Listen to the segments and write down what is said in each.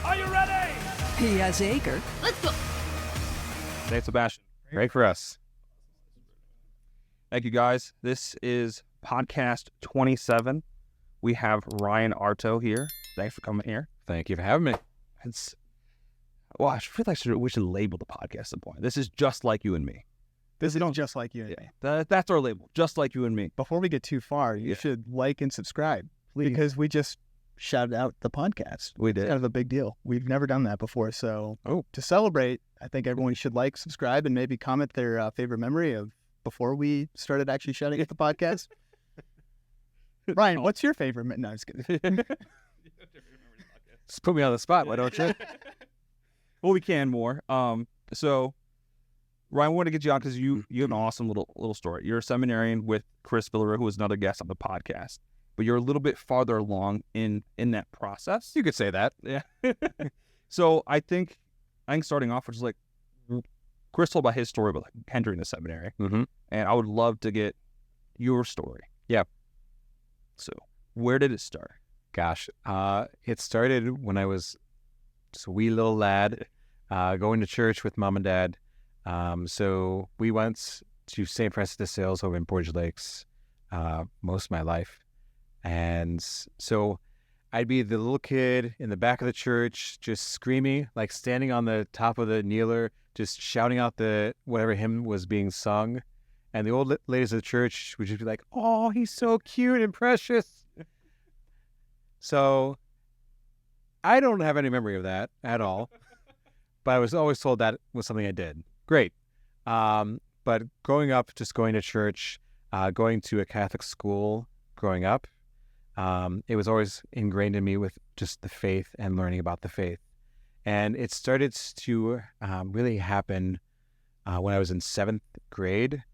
Are you ready? Yes, Aker. Let's go. Thanks, Sebastian. Great for us. Thank you, guys. This is podcast 27. We have Ryan Arto here. Thanks for coming here. Thank you for having me. I feel like we should label the podcast at some point. This is just like you and me. This is just like you and me. That's our label. Just like you and me. Before we get too far, you should like and subscribe, please, because we just shouted out the podcast. We did. It's kind of a big deal. We've never done that before, so to celebrate, I think everyone should like, subscribe, and maybe comment their favorite memory of before we started actually shouting at the podcast. Ryan, what's your favorite? No, I'm just kidding. Just put me on the spot, why don't you? Well, we can more. So, Ryan, I want to get you on because you have an awesome little story. You're a seminarian with Chris Villarreal, who was another guest on the podcast, but you're a little bit farther along in that process. You could say that. Yeah. So I think starting off, which is like Chris told about his story about like entering the seminary, and I would love to get your story. Yeah. So where did it start? Gosh, it started when I was just a wee little lad, going to church with mom and dad. So we went to St. Francis de Sales over in Portage Lakes most of my life. And so I'd be the little kid in the back of the church, just screaming, like standing on the top of the kneeler, just shouting out whatever hymn was being sung. And the old ladies of the church would just be like, "Oh, he's so cute and precious." So I don't have any memory of that at all, but I was always told that was something I did. Great. But growing up, just going to church, going to a Catholic school growing up, it was always ingrained in me with just the faith and learning about the faith. And it started to really happen when I was in 7th grade.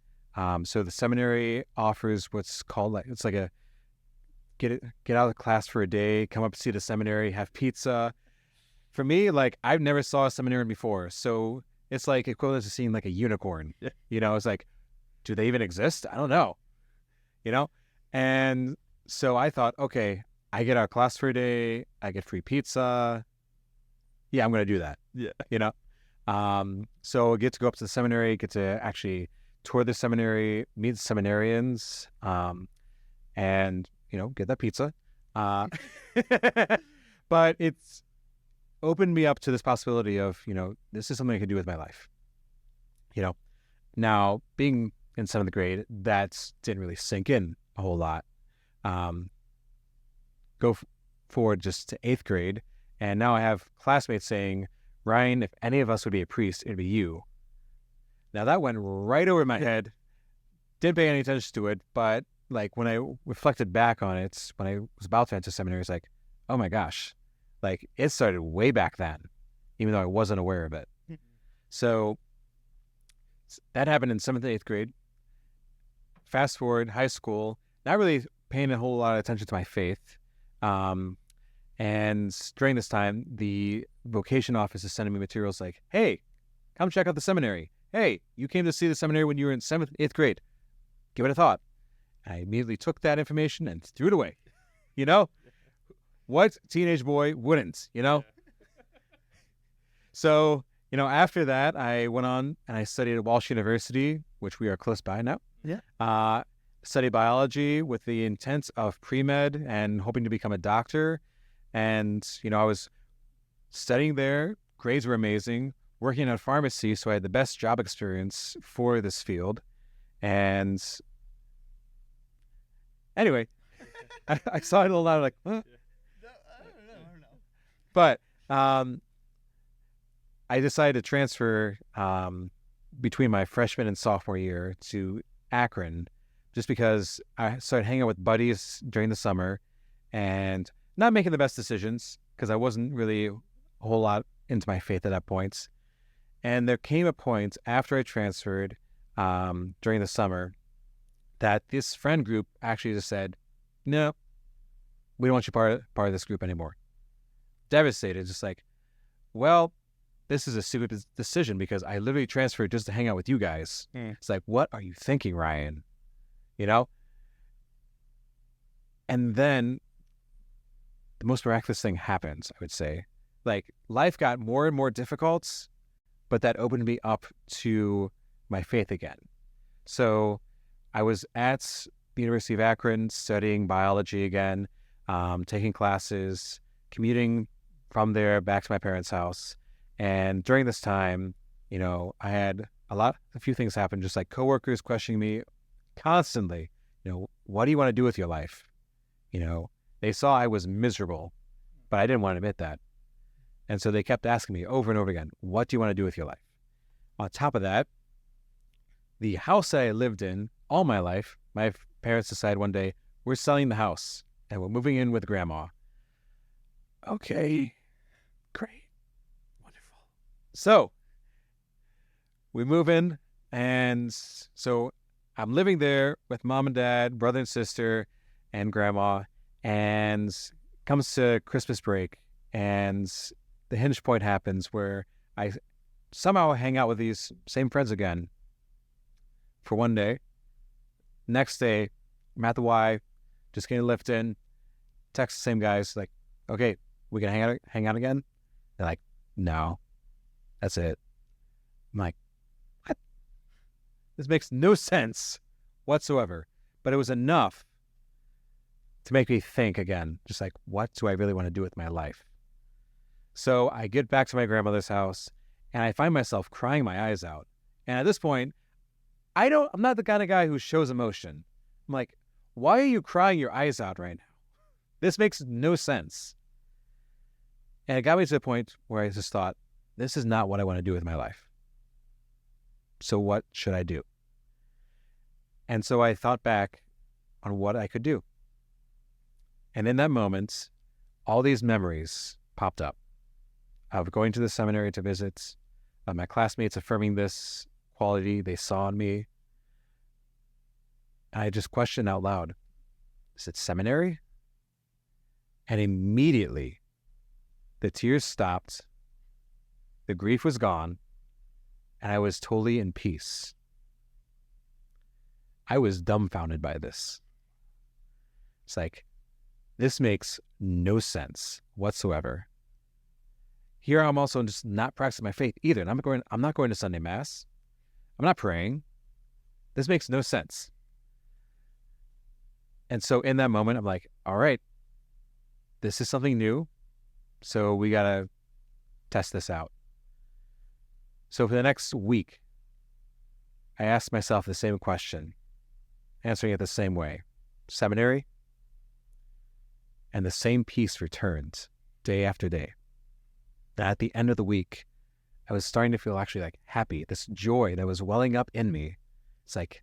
So the seminary offers what's called it's like a get out of class for a day, come up, see the seminary, have pizza. For me, like I've never saw a seminarian before, so it's like equivalent to seeing like a unicorn. Yeah. You know, it's like, do they even exist? I don't know. You know, and so I thought, okay, I get out of class for a day, I get free pizza. Yeah, I'm gonna do that. Yeah, you know. So I get to go up to the seminary, get to actually tour the seminary, meet the seminarians, and get that pizza. But it's opened me up to this possibility of, this is something I can do with my life. Now being in 7th grade, that didn't really sink in a whole lot. Go forward just to 8th grade, and now I have classmates saying, "Ryan, if any of us would be a priest, it'd be you." Now that went right over my head. Didn't pay any attention to it, but like when I reflected back on it, when I was about to enter seminary, it's like, oh my gosh, like it started way back then, even though I wasn't aware of it. So that happened in 7th and 8th grade. Fast forward, high school, not really paying a whole lot of attention to my faith. And during this time, the vocation office is sending me materials like, "Hey, come check out the seminary. Hey, you came to see the seminary when you were in 7th, 8th grade. Give it a thought." I immediately took that information and threw it away. What teenage boy wouldn't, So, after that, I went on and I studied at Walsh University, which we are close by now. Yeah. Studied biology with the intent of pre-med and hoping to become a doctor. And, I was studying there. Grades were amazing. Working in a pharmacy, so I had the best job experience for this field. And anyway, I saw it a lot like, huh? I don't know. But I decided to transfer between my freshman and sophomore year to Akron, just because I started hanging out with buddies during the summer and not making the best decisions because I wasn't really a whole lot into my faith at that point. And there came a point after I transferred during the summer that this friend group actually just said, "No, we don't want you part of this group anymore." Devastated, just like, well, this is a stupid decision because I literally transferred just to hang out with you guys. It's like, what are you thinking, Ryan? And then the most miraculous thing happens, I would say. like life got more and more difficult, but that opened me up to my faith again. So I was at the University of Akron studying biology again, taking classes, commuting from there back to my parents' house. And during this time, I had a few things happen, just like coworkers questioning me constantly, what do you want to do with your life? They saw I was miserable, but I didn't want to admit that. And so they kept asking me over and over again, what do you want to do with your life? On top of that, the house that I lived in all my life, my parents decided one day, we're selling the house and we're moving in with grandma. Okay, great, wonderful. So we move in, and so I'm living there with mom and dad, brother and sister, and grandma, and comes to Christmas break, and the hinge point happens where I somehow hang out with these same friends again for one day. Next day, I'm at the Y, just getting a lift in, text the same guys, like, okay, we can hang out again? They're like, no, that's it. I'm like, what? This makes no sense whatsoever. But it was enough to make me think again, just like, what do I really want to do with my life? So I get back to my grandmother's house, and I find myself crying my eyes out. And at this point, I'm not the kind of guy who shows emotion. I'm like, why are you crying your eyes out right now? This makes no sense. And it got me to the point where I just thought, this is not what I want to do with my life. So what should I do? And so I thought back on what I could do. And in that moment, all these memories popped up of going to the seminary to visit, my classmates affirming this quality they saw in me. And I just questioned out loud, is it seminary? And immediately, the tears stopped, the grief was gone, and I was totally in peace. I was dumbfounded by this. It's like, this makes no sense whatsoever. Here I'm also just not practicing my faith either. And I'm not going to Sunday Mass. I'm not praying. This makes no sense. And so in that moment, I'm like, all right, this is something new. So we got to test this out. So for the next week, I asked myself the same question, answering it the same way. Seminary? And the same peace returned day after day. And at the end of the week, I was starting to feel actually like happy, this joy that was welling up in me. It's like,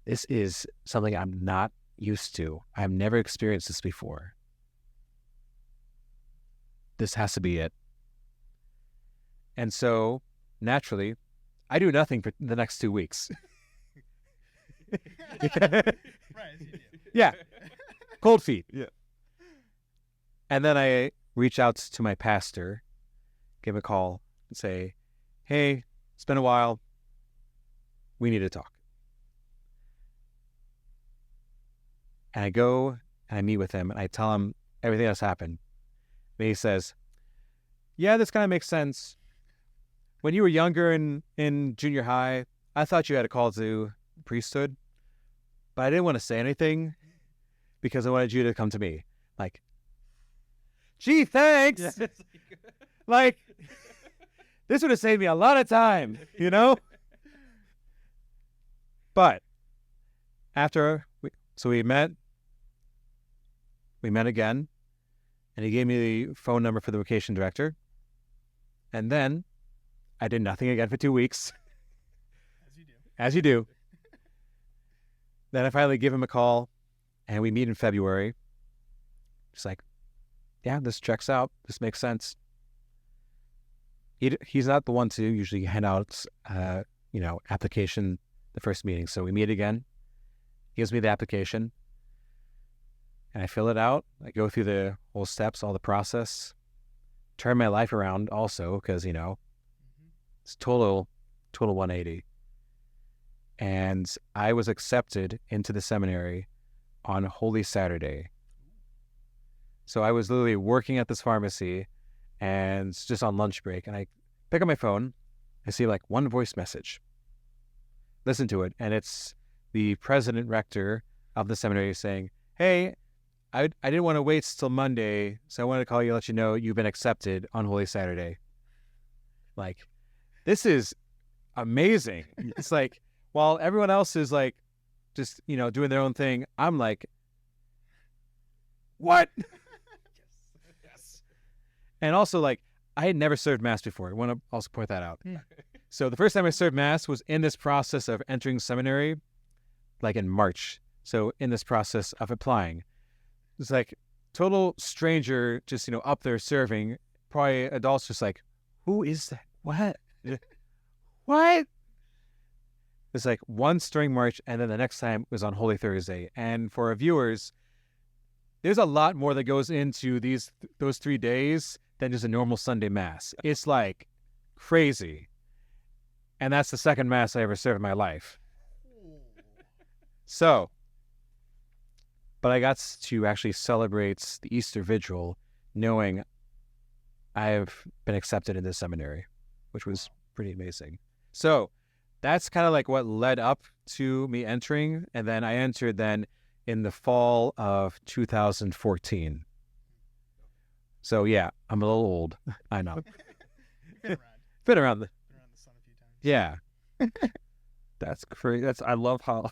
this is something I'm not used to. I've never experienced this before. This has to be it. And so, naturally, I do nothing for the next 2 weeks. Yeah. Cold feet. Yeah. And then I reach out to my pastor, give him a call, and say, hey, it's been a while. We need to talk. And I go and I meet with him and I tell him everything that's happened. And he says, yeah, this kind of makes sense. When you were younger in junior high, I thought you had a call to priesthood, but I didn't want to say anything because I wanted you to come to me. Like, gee, thanks. Yeah. Like, this would have saved me a lot of time, you know? But after, we met again, and he gave me the phone number for the vocation director. And then I did nothing again for 2 weeks. As you do. Then I finally give him a call, and we meet in February. Just like, yeah, this checks out. This makes sense. He's not the one to usually hand out, application the first meeting. So we meet again. He gives me the application. And I fill it out. I go through the whole steps, all the process. Turn my life around also because, it's total 180. And I was accepted into the seminary on Holy Saturday. So I was literally working at this pharmacy and it's just on lunch break. And I pick up my phone. I see like one voice message. Listen to it. And it's the president rector of the seminary saying, hey, I didn't want to wait till Monday, so I wanted to call you, let you know you've been accepted on Holy Saturday. Like, this is amazing. It's like, while everyone else is like, just, doing their own thing, I'm like, what? Yes. And also, like, I had never served Mass before. I want to also point that out. So the first time I served Mass was in this process of entering seminary, like in March. So in this process of applying. It's like total stranger just, up there serving. Probably adults just like, who is that? What? What? It's like once during March, and then the next time was on Holy Thursday. And for our viewers, there's a lot more that goes into those 3 days than just a normal Sunday Mass. It's like crazy. And that's the second Mass I ever served in my life. So, but I got to actually celebrate the Easter Vigil knowing I've been accepted in this seminary, which was pretty amazing. So that's kind of like what led up to me entering. And then I entered then in the fall of 2014. So yeah, I'm a little old. I know. Been around the sun a few times. Yeah. That's crazy. I love how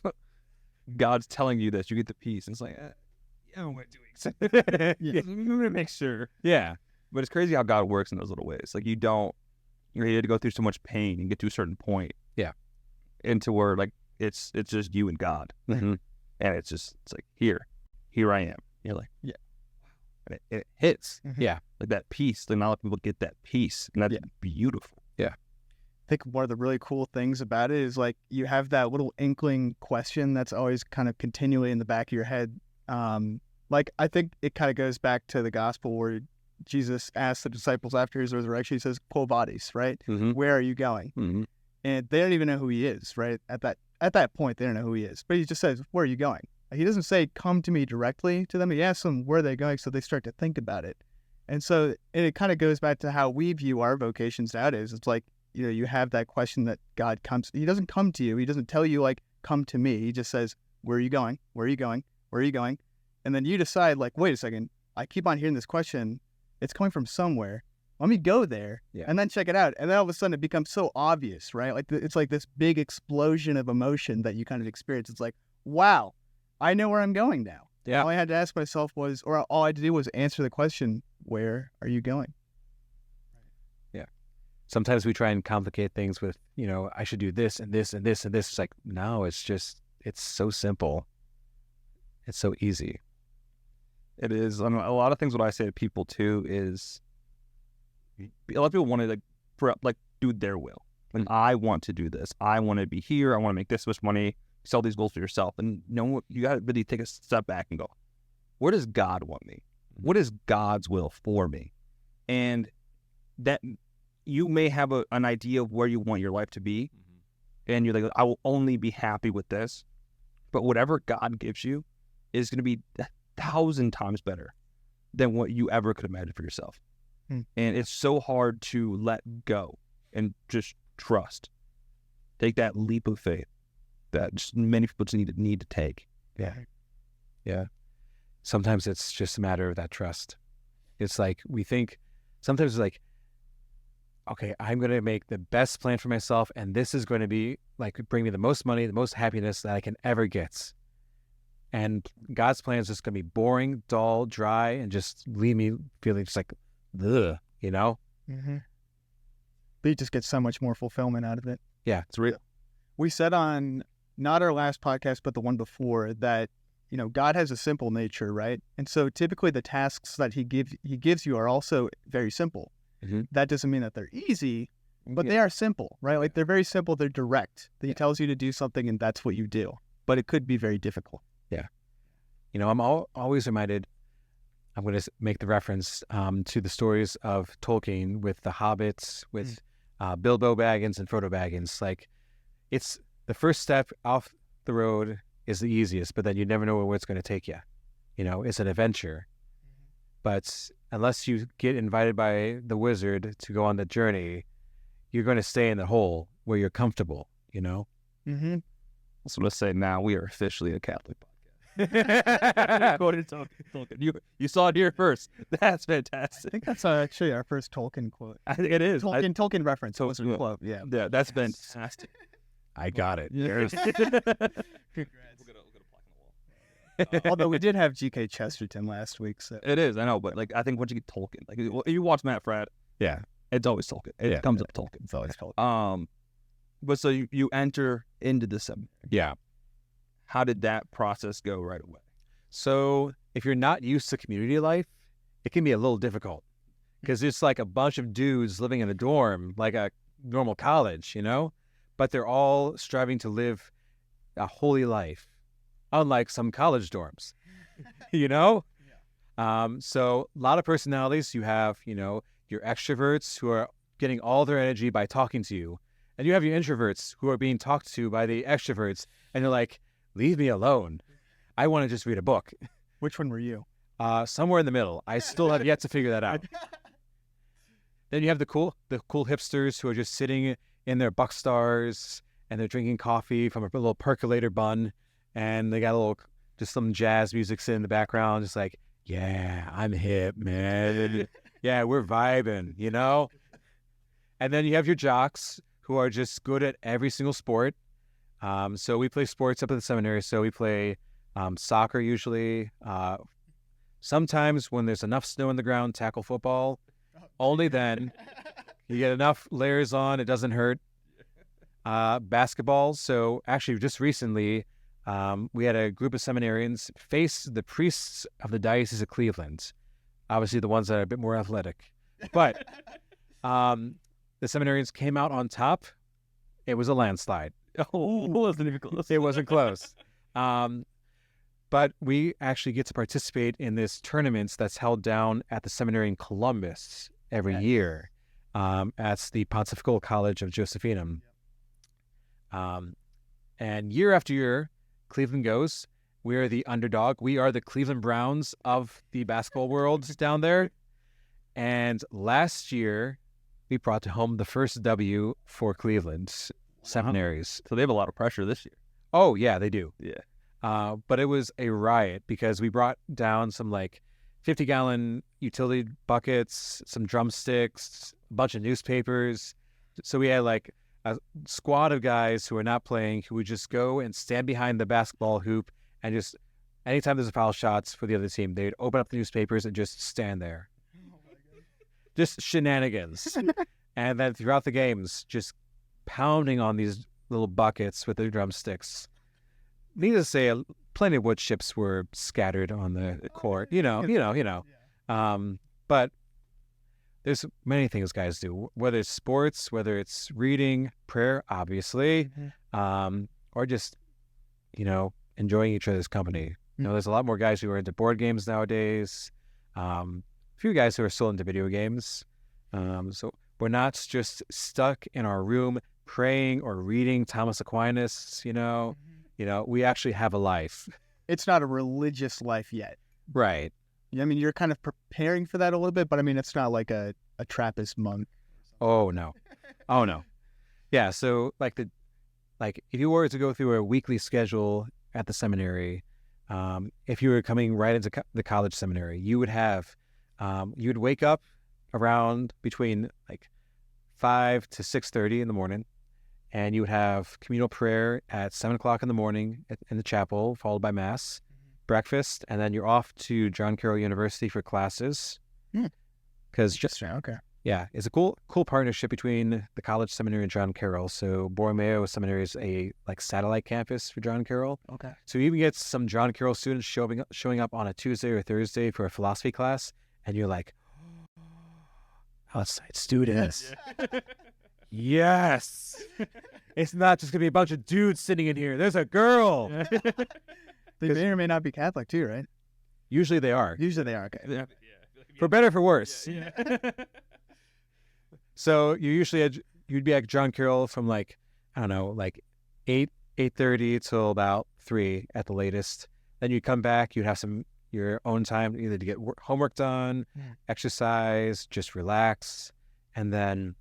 God's telling you this. You get the peace. And it's like, yeah, I'm going to do it. Yeah. I'm going to make sure. Yeah. But it's crazy how God works in those little ways. Like you had to go through so much pain and get to a certain point. Yeah. Into where like it's just you and God. Mm-hmm. And it's like, here I am. You're like, yeah. And it hits. Mm-hmm. Yeah. Like that peace. Like not a lot of people get that peace. And that's beautiful. Yeah. I think one of the really cool things about it is like you have that little inkling question that's always kind of continually in the back of your head. Like I think it kind of goes back to the gospel where Jesus asked the disciples after his resurrection, he says, "Quo vadis," right? Mm-hmm. Where are you going? Mm-hmm. And they don't even know who he is, right? At that point, they don't know who he is. But he just says, "Where are you going?" He doesn't say, "Come to me" directly to them. He asks them where they're going, so they start to think about it. And so it kind of goes back to how we view our vocations nowadays. It's like, you have that question that God comes. He doesn't come to you. He doesn't tell you like, "Come to me." He just says, "Where are you going? Where are you going? Where are you going?" And then you decide like, wait a second, I keep on hearing this question. It's coming from somewhere. Let me go there and then check it out. And then all of a sudden it becomes so obvious, right? Like it's like this big explosion of emotion that you kind of experience. It's like, wow, I know where I'm going now. Yeah. All I had to ask myself was, or all I had to do was answer the question, where are you going? Yeah. Sometimes we try and complicate things with, I should do this and this and this and this. It's like, no, it's so simple. It's so easy. It is. A lot of things what I say to people too is a lot of people want to do their will. Like I want to do this. I want to be here. I want to make this much money. Sell these goals for yourself. And you got to really take a step back and go, where does God want me? What is God's will for me? And that you may have an idea of where you want your life to be. And you're like, I will only be happy with this. But whatever God gives you is going to be 1,000 times better than what you ever could imagine for yourself. And it's so hard to let go and just trust. Take that leap of faith that just many people just need to take. Yeah. Yeah. Sometimes it's just a matter of that trust. It's like we think, sometimes it's like, okay, I'm going to make the best plan for myself, and this is going to be like bring me the most money, the most happiness that I can ever get. And God's plan is just going to be boring, dull, dry, and just leave me feeling just like, ugh, Mm-hmm. But you just get so much more fulfillment out of it. Yeah, it's real. We said on not our last podcast, but the one before that, God has a simple nature, right? And so typically the tasks that he gives you are also very simple. Mm-hmm. That doesn't mean that they're easy, but they are simple, right? Like they're very simple. They're direct. He tells you to do something and that's what you do. But it could be very difficult. Yeah. I'm always reminded, I'm going to make the reference to the stories of Tolkien with the Hobbits, with Bilbo Baggins and Frodo Baggins. Like, it's the first step off the road is the easiest, but then you never know where it's going to take you. It's an adventure. But unless you get invited by the wizard to go on the journey, you're going to stay in the hole where you're comfortable, you know? Mm-hmm. So let's say now we are officially a Catholic podcast. Quoted Tolkien. You saw it here first. That's I fantastic. think that's actually our first Tolkien quote. I think it is. Tolkien reference. So- Wizard quote. Yeah. Yeah, that's fantastic. I got it. Congrats. We'll get a plaque on the wall. Although we did have G.K. Chesterton last week, so It is, I know, but like I think once you get Tolkien, like you watch Matt Fradd, Yeah. it's always Tolkien. It Yeah. comes up Tolkien. it's always Tolkien. But so you enter into the seminary. Yeah. How did that process go right away? So if you're not used to community life, it can be a little difficult because it's like a bunch of dudes living in a dorm, like a normal college, you know? But they're all striving to live a holy life, unlike some college dorms, you know? So a lot of personalities. You have, you know, your extroverts who are getting all their energy by talking to you. And you have your introverts who are being talked to by the extroverts. And you're like, leave me alone. I want to just read a book. Which one were you? Somewhere in the middle. I still have yet to figure that out. Then you have the cool hipsters who are just sitting in their Buck Stars and they're drinking coffee from a little percolator bun, and they got just some jazz music sitting in the background, just like, yeah, I'm hip, man. Yeah, we're vibing, you know? And then you have your jocks who are just good at every single sport. So we play sports up at the seminary. So we play soccer usually. Sometimes when there's enough snow on the ground, tackle football. Only then. You get enough layers on, it doesn't hurt. Basketball. So actually just recently, we had a group of seminarians face the priests of the Diocese of Cleveland. Obviously the ones that are a bit more athletic. But the seminarians came out on top. It was a landslide. Oh, it wasn't even close. It wasn't close. But we actually get to participate in this tournament that's held down at the seminary in Columbus every year. At the Pontifical College of Josephinum. And year after year, Cleveland goes. We are the underdog. We are the Cleveland Browns of the basketball world down there. And last year, we brought home the first W for Cleveland seminaries. So they have a lot of pressure this year. Oh, yeah, they do. Yeah. But it was a riot because we brought down some like 50-gallon utility buckets, some drumsticks, a bunch of newspapers. So we had like a squad of guys who are not playing who would just go and stand behind the basketball hoop and just anytime there's a foul shots for the other team, they'd open up the newspapers and just stand there. Just shenanigans. And then throughout the games, just pounding on these little buckets with their drumsticks. Needless to say, plenty of wood chips were scattered on the court. You know. But there's many things guys do, whether it's sports, whether it's reading, prayer, obviously, or just, you know, enjoying each other's company. You know, there's a lot more guys who are into board games nowadays. A few guys who are still into video games. So we're not just stuck in our room praying or reading Thomas Aquinas, you know. You know, we actually have a life. It's not a religious life yet. Right. I mean, you're kind of preparing for that a little bit, but I mean, it's not like a Trappist monk. Oh, no. Oh, no. Yeah, so like if you were to go through a weekly schedule at the seminary, if you were coming right into the college seminary, you would have, you'd wake up around between like 5 to 6:30 in the morning, and you would have communal prayer at 7 o'clock in the morning in the chapel, followed by mass, breakfast, and then you're off to John Carroll University for classes. Because Okay. yeah, it's a cool partnership between the college seminary and John Carroll. So Borromeo Seminary is a like satellite campus for John Carroll. Okay. So you even get some John Carroll students showing up on a Tuesday or Thursday for a philosophy class, and you're like, outside students. Yes. It's not just gonna be a bunch of dudes sitting in here. There's a girl. They may or may not be Catholic too, right? Usually they are. Usually they are. Okay. For better or for worse. So you'd be at John Carroll from like, I don't know, like 8:30 till about 3 at the latest. Then you'd come back, you'd have some your own time either to get homework done, exercise, just relax. And then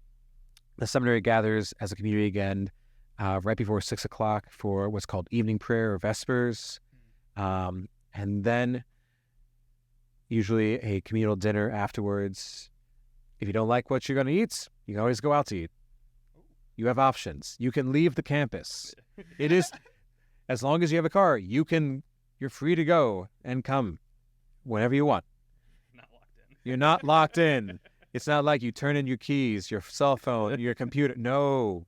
the seminary gathers as a community again right before 6 o'clock for what's called evening prayer or vespers. And then usually a communal dinner afterwards. If you don't like what you're going to eat, you can always go out to eat. You have options. You can leave the campus. It is, as long as you have a car, you're free to go and come whenever you want. Not locked in. You're not locked in. It's not like you turn in your keys, your cell phone, your computer. No.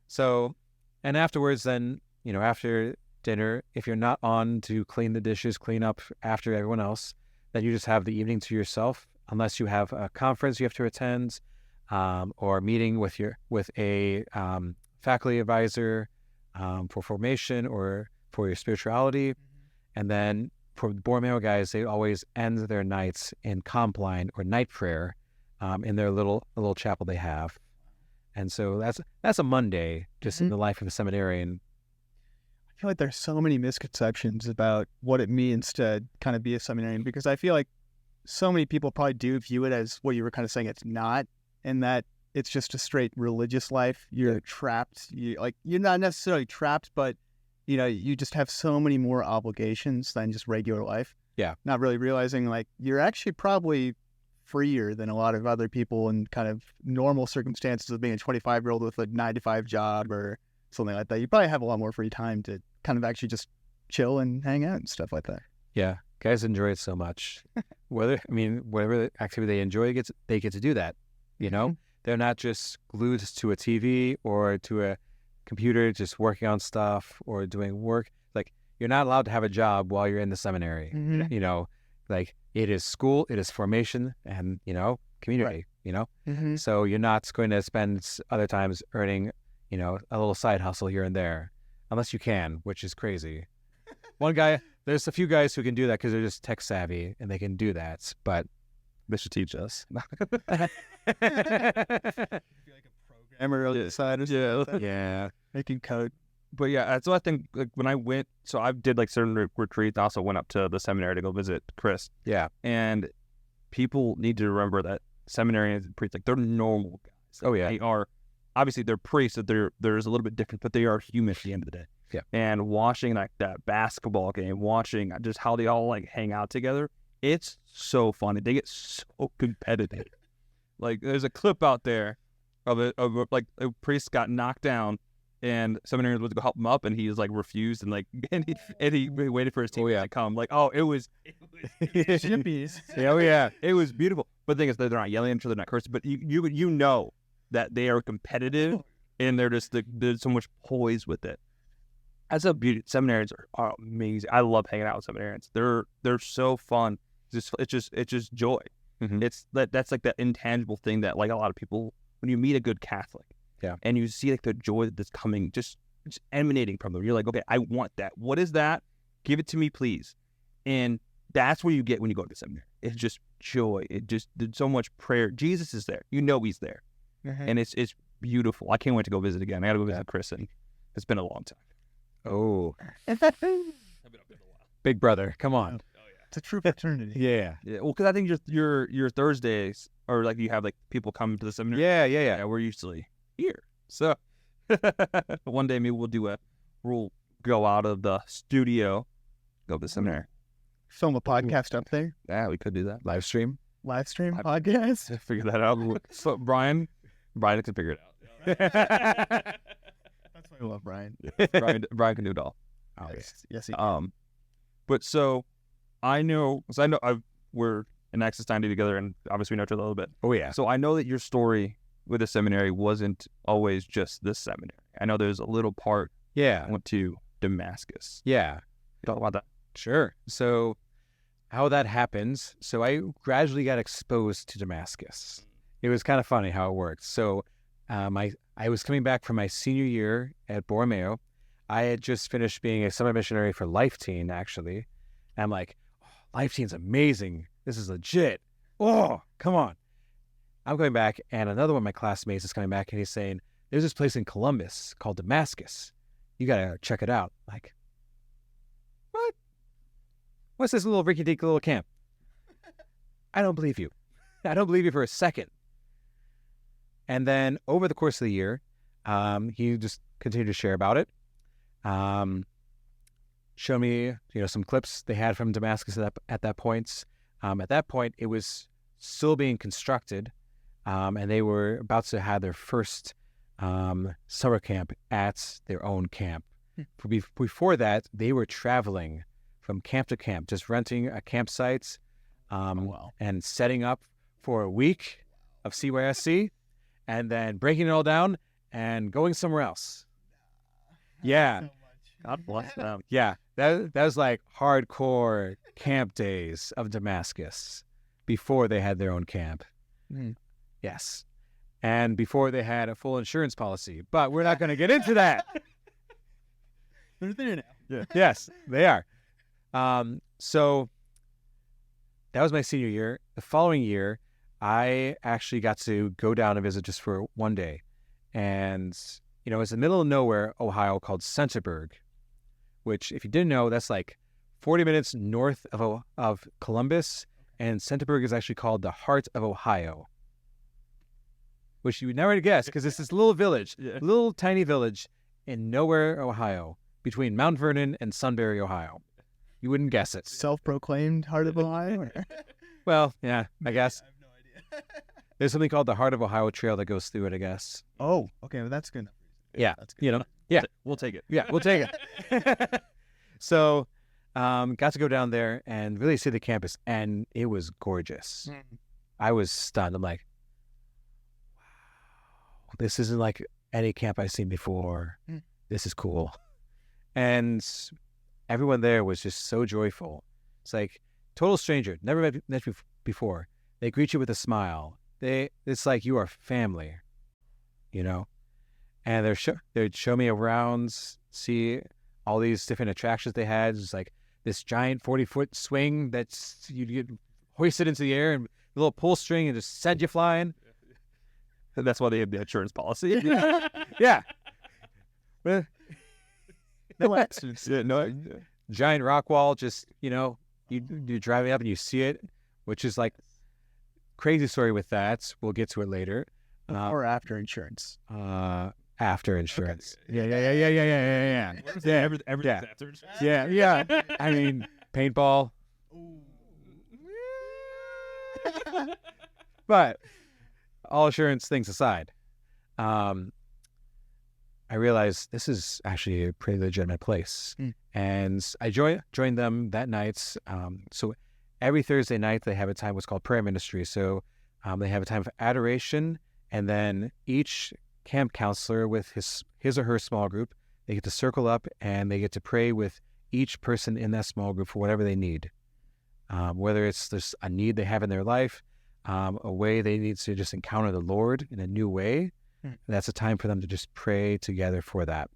So, and afterwards then, after dinner, if you're not on to clean the dishes, clean up after everyone else, then you just have the evening to yourself, unless you have a conference you have to attend, or a meeting with a faculty advisor for formation or for your spirituality. And then for the Borromeo guys, they always end their nights in compline or night prayer in their little chapel they have. And so that's a Monday just in the life of a seminarian. I feel like there's so many misconceptions about what it means to kind of be a seminarian, because I feel like so many people probably do view it as what you were kind of saying it's not, and that it's just a straight religious life. You're trapped. You're not necessarily trapped, but you just have so many more obligations than just regular life. Yeah. Not really realizing like you're actually probably freer than a lot of other people in kind of normal circumstances of being a 25-year-old with a 9-to-5 job or something like that. You probably have a lot more free time to kind of actually just chill and hang out and stuff like that. Yeah. Guys enjoy it so much. Whatever activity they enjoy, they get to do that. They're not just glued to a TV or to a computer, just working on stuff or doing work. Like, you're not allowed to have a job while you're in the seminary. Like, it is school, it is formation, and community. Right. So you're not going to spend other times earning a little side hustle here and there, unless you can, which is crazy. There's a few guys who can do that because they're just tech savvy and they can do that, but They should teach us. Like a programmer on the side or something like that. yeah. Making code. But yeah, so I think like when I went, so I did like certain retreats. I also went up to the seminary to go visit Chris. Yeah. And people need to remember that seminarians and priests, like, they're normal guys. Oh, yeah. They are, obviously they're priests, so there's a little bit different, but they are human at the end of the day. Yeah. And watching like that basketball game, watching just how they all like hang out together, it's so funny. They get so competitive. Like, there's a clip out there of like a priest got knocked down, and seminarians went to go help him up, and he was like refused, and he waited for his team to come. Like, it was Shippies. Oh yeah. it was beautiful. But the thing is, they're not yelling at each other, not cursing, but you know that they are competitive, and there's so much poise with it. That's a beauty. Seminarians are amazing. I love hanging out with seminarians. They're so fun. It's just joy. Mm-hmm. It's that's like that intangible thing that like a lot of people, when you meet a good Catholic, and you see like the joy that's coming, just emanating from them, you're like, okay, I want that. What is that? Give it to me, please. And that's what you get when you go to the seminary. It's just joy. There's so much prayer. Jesus is there. He's there, and it's beautiful. I can't wait to go visit again. I got to go visit Chris, and it's been a long time. Oh, I've been up there a while. big brother, come on. It's a true fraternity. Yeah. Yeah, well, because I think your Thursdays, or like you have like people come to the seminary. Yeah. We're usually here. So one day maybe we'll go out of the studio, go to the seminary. Film a podcast up there. Yeah, we could do that. Live stream. Live stream podcast. Figure that out. So Brian can figure it out. That's why I love Brian. Brian can do it all. Oh, Yes, he can. But so I know we're in Access 90 together, and obviously we know each other a little bit. Oh yeah. So I know that your story with the seminary wasn't always just the seminary. I know there's a little part. Yeah. I went to Damascus. Yeah. Talk about that. Sure. So how that happens, so I gradually got exposed to Damascus. It was kind of funny how it worked. So I was coming back from my senior year at Borromeo. I had just finished being a summer missionary for Life Teen, actually. And I'm like, Life Teen's amazing. This is legit. Oh, come on. I'm going back, and another one of my classmates is coming back, and he's saying, there's this place in Columbus called Damascus. You got to check it out. Like, what? What's this little rinky-dink little camp? I don't believe you. I don't believe you for a second. And then over the course of the year, he just continued to share about it. Show me, some clips they had from Damascus at that point. At that point, it was still being constructed, and they were about to have their first summer camp at their own camp. Before that, they were traveling from camp to camp, just renting a campsite and setting up for a week of CYSC, and then breaking it all down and going somewhere else. Yeah. God bless them. Yeah, that was like hardcore camp days of Damascus before they had their own camp. Mm. Yes. And before they had a full insurance policy. But we're not going to get into that. They're there now. Yeah. Yes, they are. So that was my senior year. The following year, I actually got to go down and visit just for one day. And, it's in the middle of nowhere, Ohio, called Centerburg, which, if you didn't know, that's like 40 minutes north of Columbus. And Centerburg is actually called the heart of Ohio, which you would never guess because it's this little village, little tiny village in nowhere, Ohio, between Mount Vernon and Sunbury, Ohio. You wouldn't guess it. Self-proclaimed heart of Ohio? Well, yeah, I guess. I have no idea. There's something called the Heart of Ohio Trail that goes through it, I guess. Oh, okay. Well, that's good enough. Yeah, That's good. Yeah. We'll take it. Yeah, we'll take it. So, got to go down there and really see the campus, and it was gorgeous. I was stunned. I'm like, wow, this isn't like any camp I've seen before. This is cool. And everyone there was just so joyful. It's like total stranger, never met you before. They greet you with a smile. It's like you are family, And they'd show me around, see all these different attractions they had. It's like this giant 40-foot swing that's you'd get hoisted into the air and a little pull string and just send you flying. And that's why they have the insurance policy. Yeah. No accidents. Giant rock wall, just, you're driving up and you see it, which is like crazy story with that. We'll get to it later. Or after insurance. After insurance. Okay. Yeah. Everything's after. Yeah. I mean, paintball. But all insurance things aside, I realized this is actually a pretty legitimate place. And I joined them that night. So every Thursday night, they have a time what's called prayer ministry. So they have a time of adoration, and then each camp counselor with his or her small group, they get to circle up and they get to pray with each person in that small group for whatever they need. Whether it's there's a need they have in their life, a way they need to just encounter the Lord in a new way. That's a time for them to just pray together for that.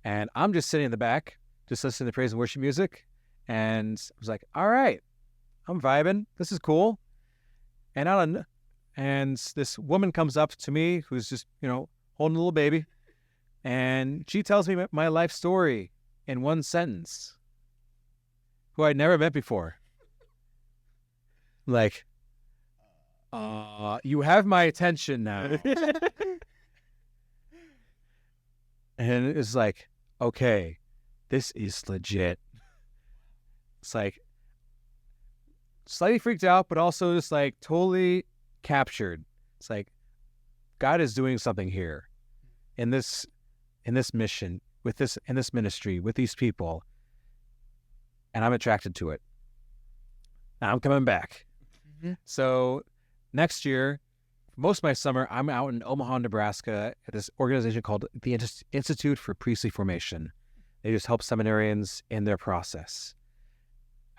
And I'm just sitting in the back, just listening to praise and worship music. And I was like, all right, I'm vibing. This is cool. And this woman comes up to me who's just, holding a little baby. And she tells me my life story in one sentence, who I'd never met before. Like, you have my attention now. And it's like, okay, this is legit. It's like slightly freaked out, but also just like totally captured. It's like God is doing something here in this mission, in this ministry, with these people. And I'm attracted to it. Now I'm coming back. So next year, most of my summer, I'm out in Omaha, Nebraska at this organization called the Institute for Priestly Formation. They just help seminarians in their process.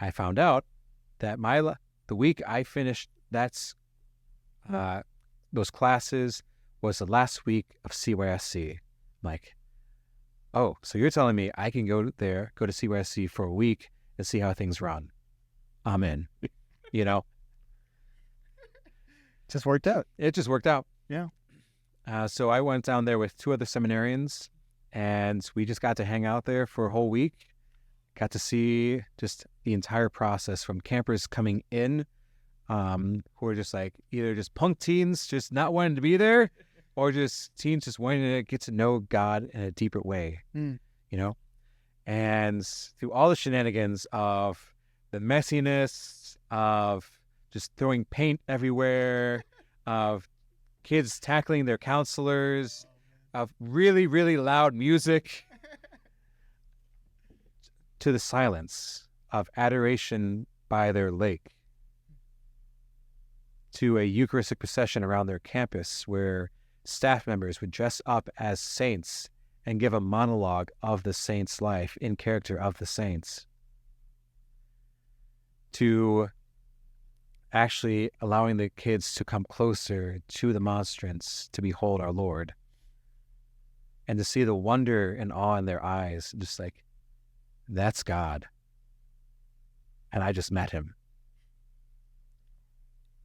I found out that the week I finished those classes was the last week of CYSC. I'm like, oh, so you're telling me I can go to CYSC for a week and see how things run. I'm in, Just worked out. It just worked out. Yeah. So I went down there with two other seminarians, and we just got to hang out there for a whole week. got to see just the entire process from campers coming in, who are just like either just punk teens just not wanting to be there, or just teens just wanting to get to know God in a deeper way, you know? And through all the shenanigans of the messiness, of just throwing paint everywhere, of kids tackling their counselors, of really, really loud music, to the silence of adoration by their lake, to a Eucharistic procession around their campus where staff members would dress up as saints and give a monologue of the saint's life in character of the saints, to actually allowing the kids to come closer to the monstrance to behold our Lord, and to see the wonder and awe in their eyes, just like, that's God. And I just met him.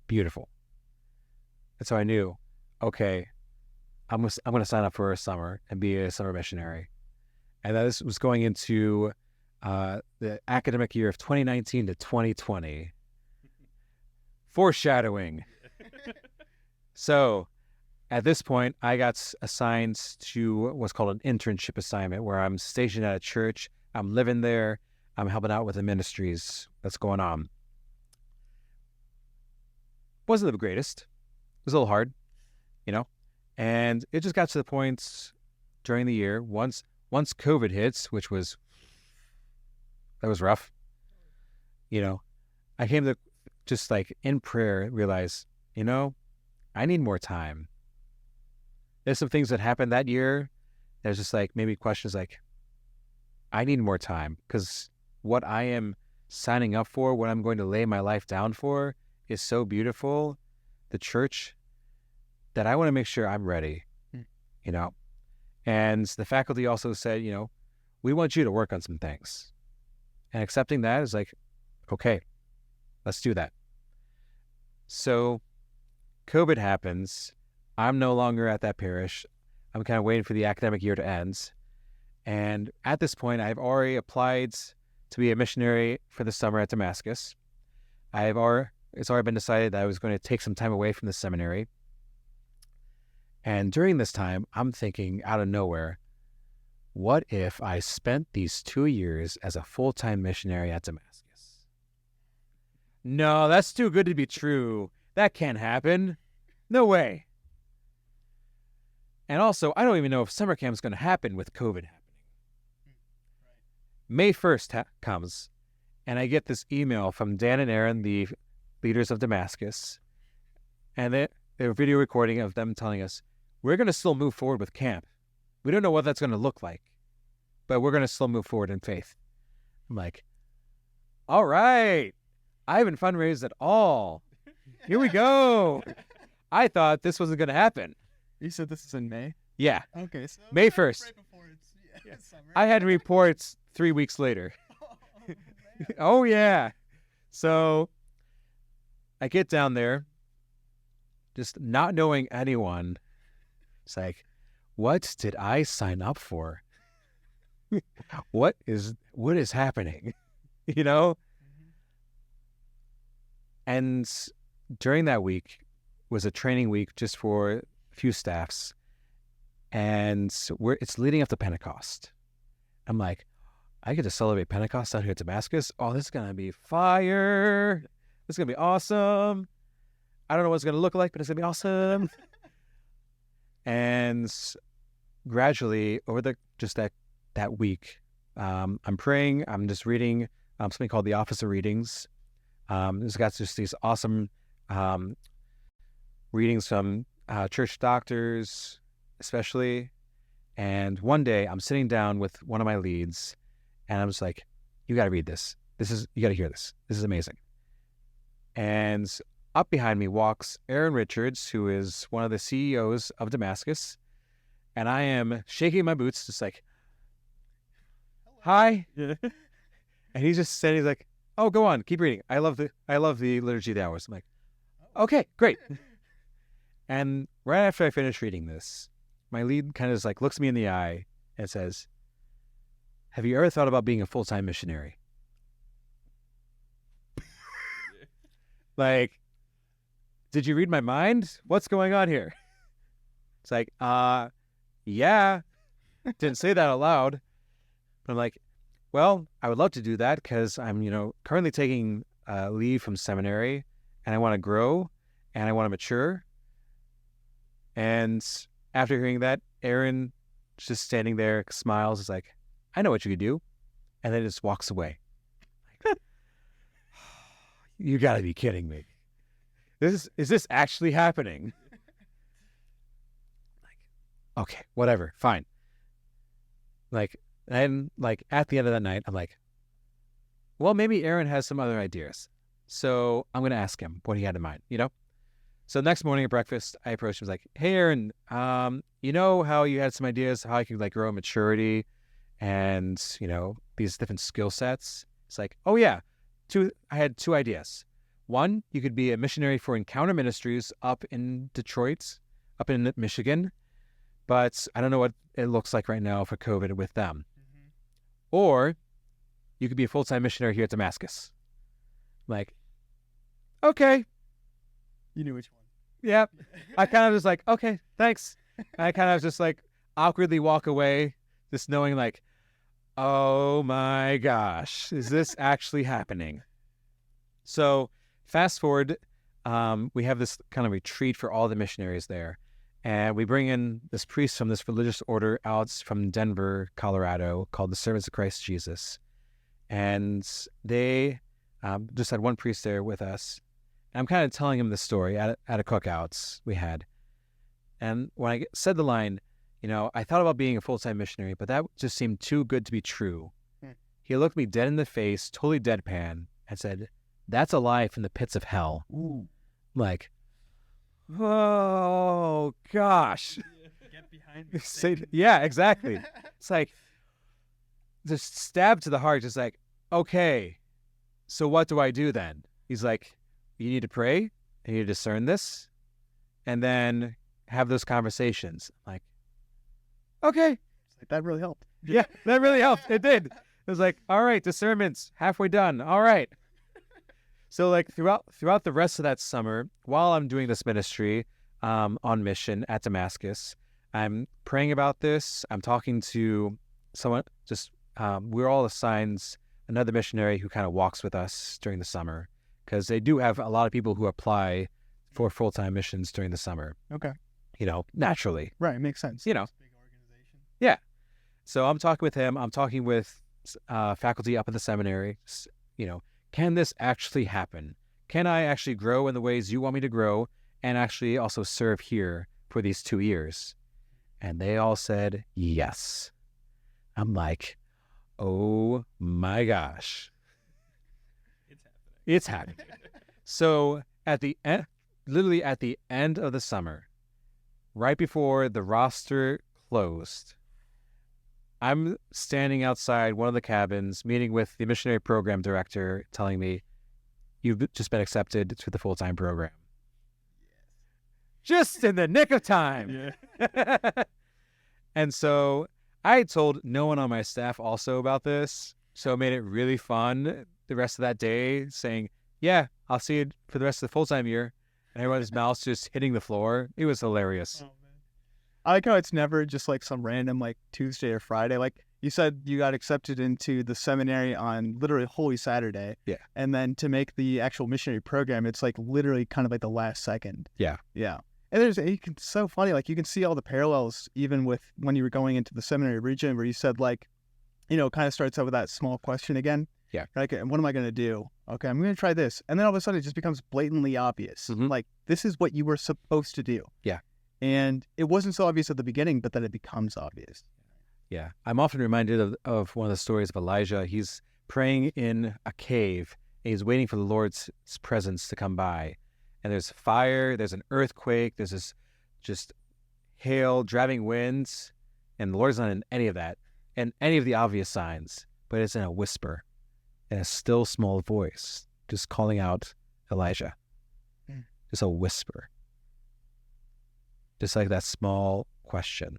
Beautiful. And so I knew, okay, I'm going to sign up for a summer and be a summer missionary. And this was going into the academic year of 2019 to 2020. Foreshadowing. So at this point, I got assigned to what's called an internship assignment, where I'm stationed at a church. I'm living there. I'm helping out with the ministries that's going on. Wasn't the greatest. It was a little hard, you know? And it just got to the point during the year, once COVID hits, that was rough. You know, I came to just like in prayer realize, you know, I need more time. There's some things that happened that year. There's just like maybe questions like, I need more time, because what I am signing up for, what I'm going to lay my life down for, is so beautiful, the church, that I want to make sure I'm ready, you know. And the faculty also said, you know, we want you to work on some things. And accepting that is like, okay, let's do that. So COVID happens. I'm no longer at that parish. I'm kind of waiting for the academic year to end. And at this point, I've already applied to be a missionary for the summer at Damascus. It's already been decided that I was going to take some time away from the seminary. And during this time, I'm thinking out of nowhere, what if I spent these 2 years as a full-time missionary at Damascus? No, that's too good to be true. That can't happen. No way. And also, I don't even know if summer camp is going to happen with COVID happening. May 1st comes, and I get this email from Dan and Aaron, the leaders of Damascus, and they're video recording of them telling us, we're going to still move forward with camp. We don't know what that's going to look like, but we're going to still move forward in faith. I'm like, all right, I haven't fundraised at all. Here we go. I thought this wasn't going to happen. You said this is in May? Yeah. Okay. So May 1st. Right before it's summer. I had reports 3 weeks later. Oh, yeah. So I get down there, just not knowing anyone. It's like, what did I sign up for? What is happening? You know? And during that week was a training week just for a few staffs. And it's leading up to Pentecost. I'm like, I get to celebrate Pentecost out here at Damascus. Oh, this is going to be fire. This is going to be awesome. I don't know what it's going to look like, but it's going to be awesome. And gradually, over that week, I'm praying. I'm just reading something called the Office of Readings. It's got just these awesome readings from church doctors, especially. And one day, I'm sitting down with one of my leads, and I'm just like, "You got to read this. You got to hear this. This is amazing." And up behind me walks Aaron Richards, who is one of the CEOs of Damascus. And I am shaking my boots, just like, hi. Yeah. And he's just saying, he's like, oh, go on, keep reading. I love the Liturgy of the Hours. I'm like, okay, great. And right after I finish reading this, my lead kind of just like looks me in the eye and says, have you ever thought about being a full-time missionary? Like, did you read my mind? What's going on here? It's like, yeah. Didn't say that out loud. But I'm like, well, I would love to do that because I'm, currently taking leave from seminary, and I want to grow and I want to mature. And after hearing that, Aaron just standing there, smiles, is like, I know what you could do. And then just walks away. Like, you got to be kidding me. Is this actually happening? Like, okay, whatever, fine. Like, and like at the end of that night, I'm like, well, maybe Aaron has some other ideas. So I'm going to ask him what he had in mind, So next morning at breakfast, I approached him. I was like, hey, Aaron, you know how you had some ideas how I could like grow in maturity and, these different skill sets? It's like, oh, yeah. I had 2 ideas. One, you could be a missionary for Encounter Ministries up in Detroit, up in Michigan. But I don't know what it looks like right now for COVID with them. Mm-hmm. Or you could be a full-time missionary here at Damascus. Like, okay. You knew which one. Yeah. I kind of was like, okay, thanks. I kind of just like awkwardly walk away, just knowing like, oh my gosh, is this actually happening? So fast forward, we have this kind of retreat for all the missionaries there. And we bring in this priest from this religious order out from Denver, Colorado, called the Servants of Christ Jesus. And they just had one priest there with us. And I'm kind of telling him the story at a cookouts we had. And when I said the line, I thought about being a full-time missionary, but that just seemed too good to be true. He looked me dead in the face, totally deadpan, and said, that's a lie from the pits of hell. Ooh. Like, oh, gosh. Get behind me. Yeah, exactly. It's like, just stabbed to the heart, just like, okay, so what do I do then? He's like, you need to pray, and you need to discern this, and then have those conversations. Like, okay. That really helped. Yeah, that really helped. It did. It was like, all right, discernment's halfway done. All right. So like throughout the rest of that summer, while I'm doing this ministry on mission at Damascus, I'm praying about this. I'm talking to someone, we're all assigned another missionary who kind of walks with us during the summer, because they do have a lot of people who apply for full-time missions during the summer. Okay. Naturally. Right, makes sense. Big organization. Yeah. So I'm talking with him. I'm talking with faculty up at the seminary. Can this actually happen? Can I actually grow in the ways you want me to grow and actually also serve here for these 2 years? And they all said yes. I'm like, oh my gosh. It's happening. So at the end, literally at the end of the summer, right before the roster closed, I'm standing outside one of the cabins, meeting with the missionary program director, telling me, you've just been accepted to the full-time program. Yes. Just in the nick of time. Yeah. And so I had told no one on my staff also about this, so it made it really fun the rest of that day, saying, yeah, I'll see you for the rest of the full-time year. And everyone's mouths just hitting the floor. It was hilarious. Oh, man. I like how it's never just like some random like Tuesday or Friday. Like you said, you got accepted into the seminary on literally Holy Saturday. Yeah. And then to make the actual missionary program, it's like literally kind of like the last second. Yeah. Yeah. And it's so funny. Like you can see all the parallels even with when you were going into the seminary region, where you said like, it kind of starts out with that small question again. Yeah. Like, what am I going to do? Okay, I'm going to try this. And then all of a sudden it just becomes blatantly obvious. Mm-hmm. Like, this is what you were supposed to do. Yeah. And it wasn't so obvious at the beginning, but then it becomes obvious. Yeah. I'm often reminded of one of the stories of Elijah. He's praying in a cave, and he's waiting for the Lord's presence to come by. And there's fire, there's an earthquake, there's this just hail, driving winds, and the Lord's not in any of that, and any of the obvious signs, but it's in a whisper, in a still small voice, just calling out Elijah. Just a whisper. Just like that small question.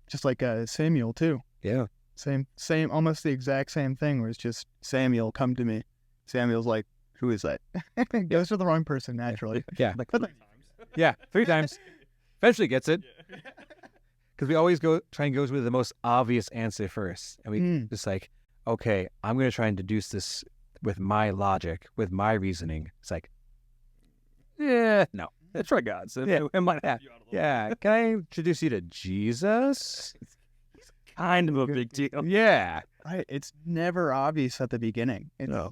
Just like Samuel, too. Yeah. Same, almost the exact same thing. Where it's just Samuel, come to me. Samuel's like, who is that? Goes to the wrong person naturally. Yeah. Like But 3 times. Yeah, 3 times. Eventually gets it. Because we always try and go with the most obvious answer first. And we just like, okay, I'm going to try and deduce this with my logic, with my reasoning. It's like, yeah, no. Try God. So Yeah. it might help you out a little Yeah, can I introduce you to Jesus? He's kind of a big deal. Yeah. Right. It's never obvious at the beginning. It's, No.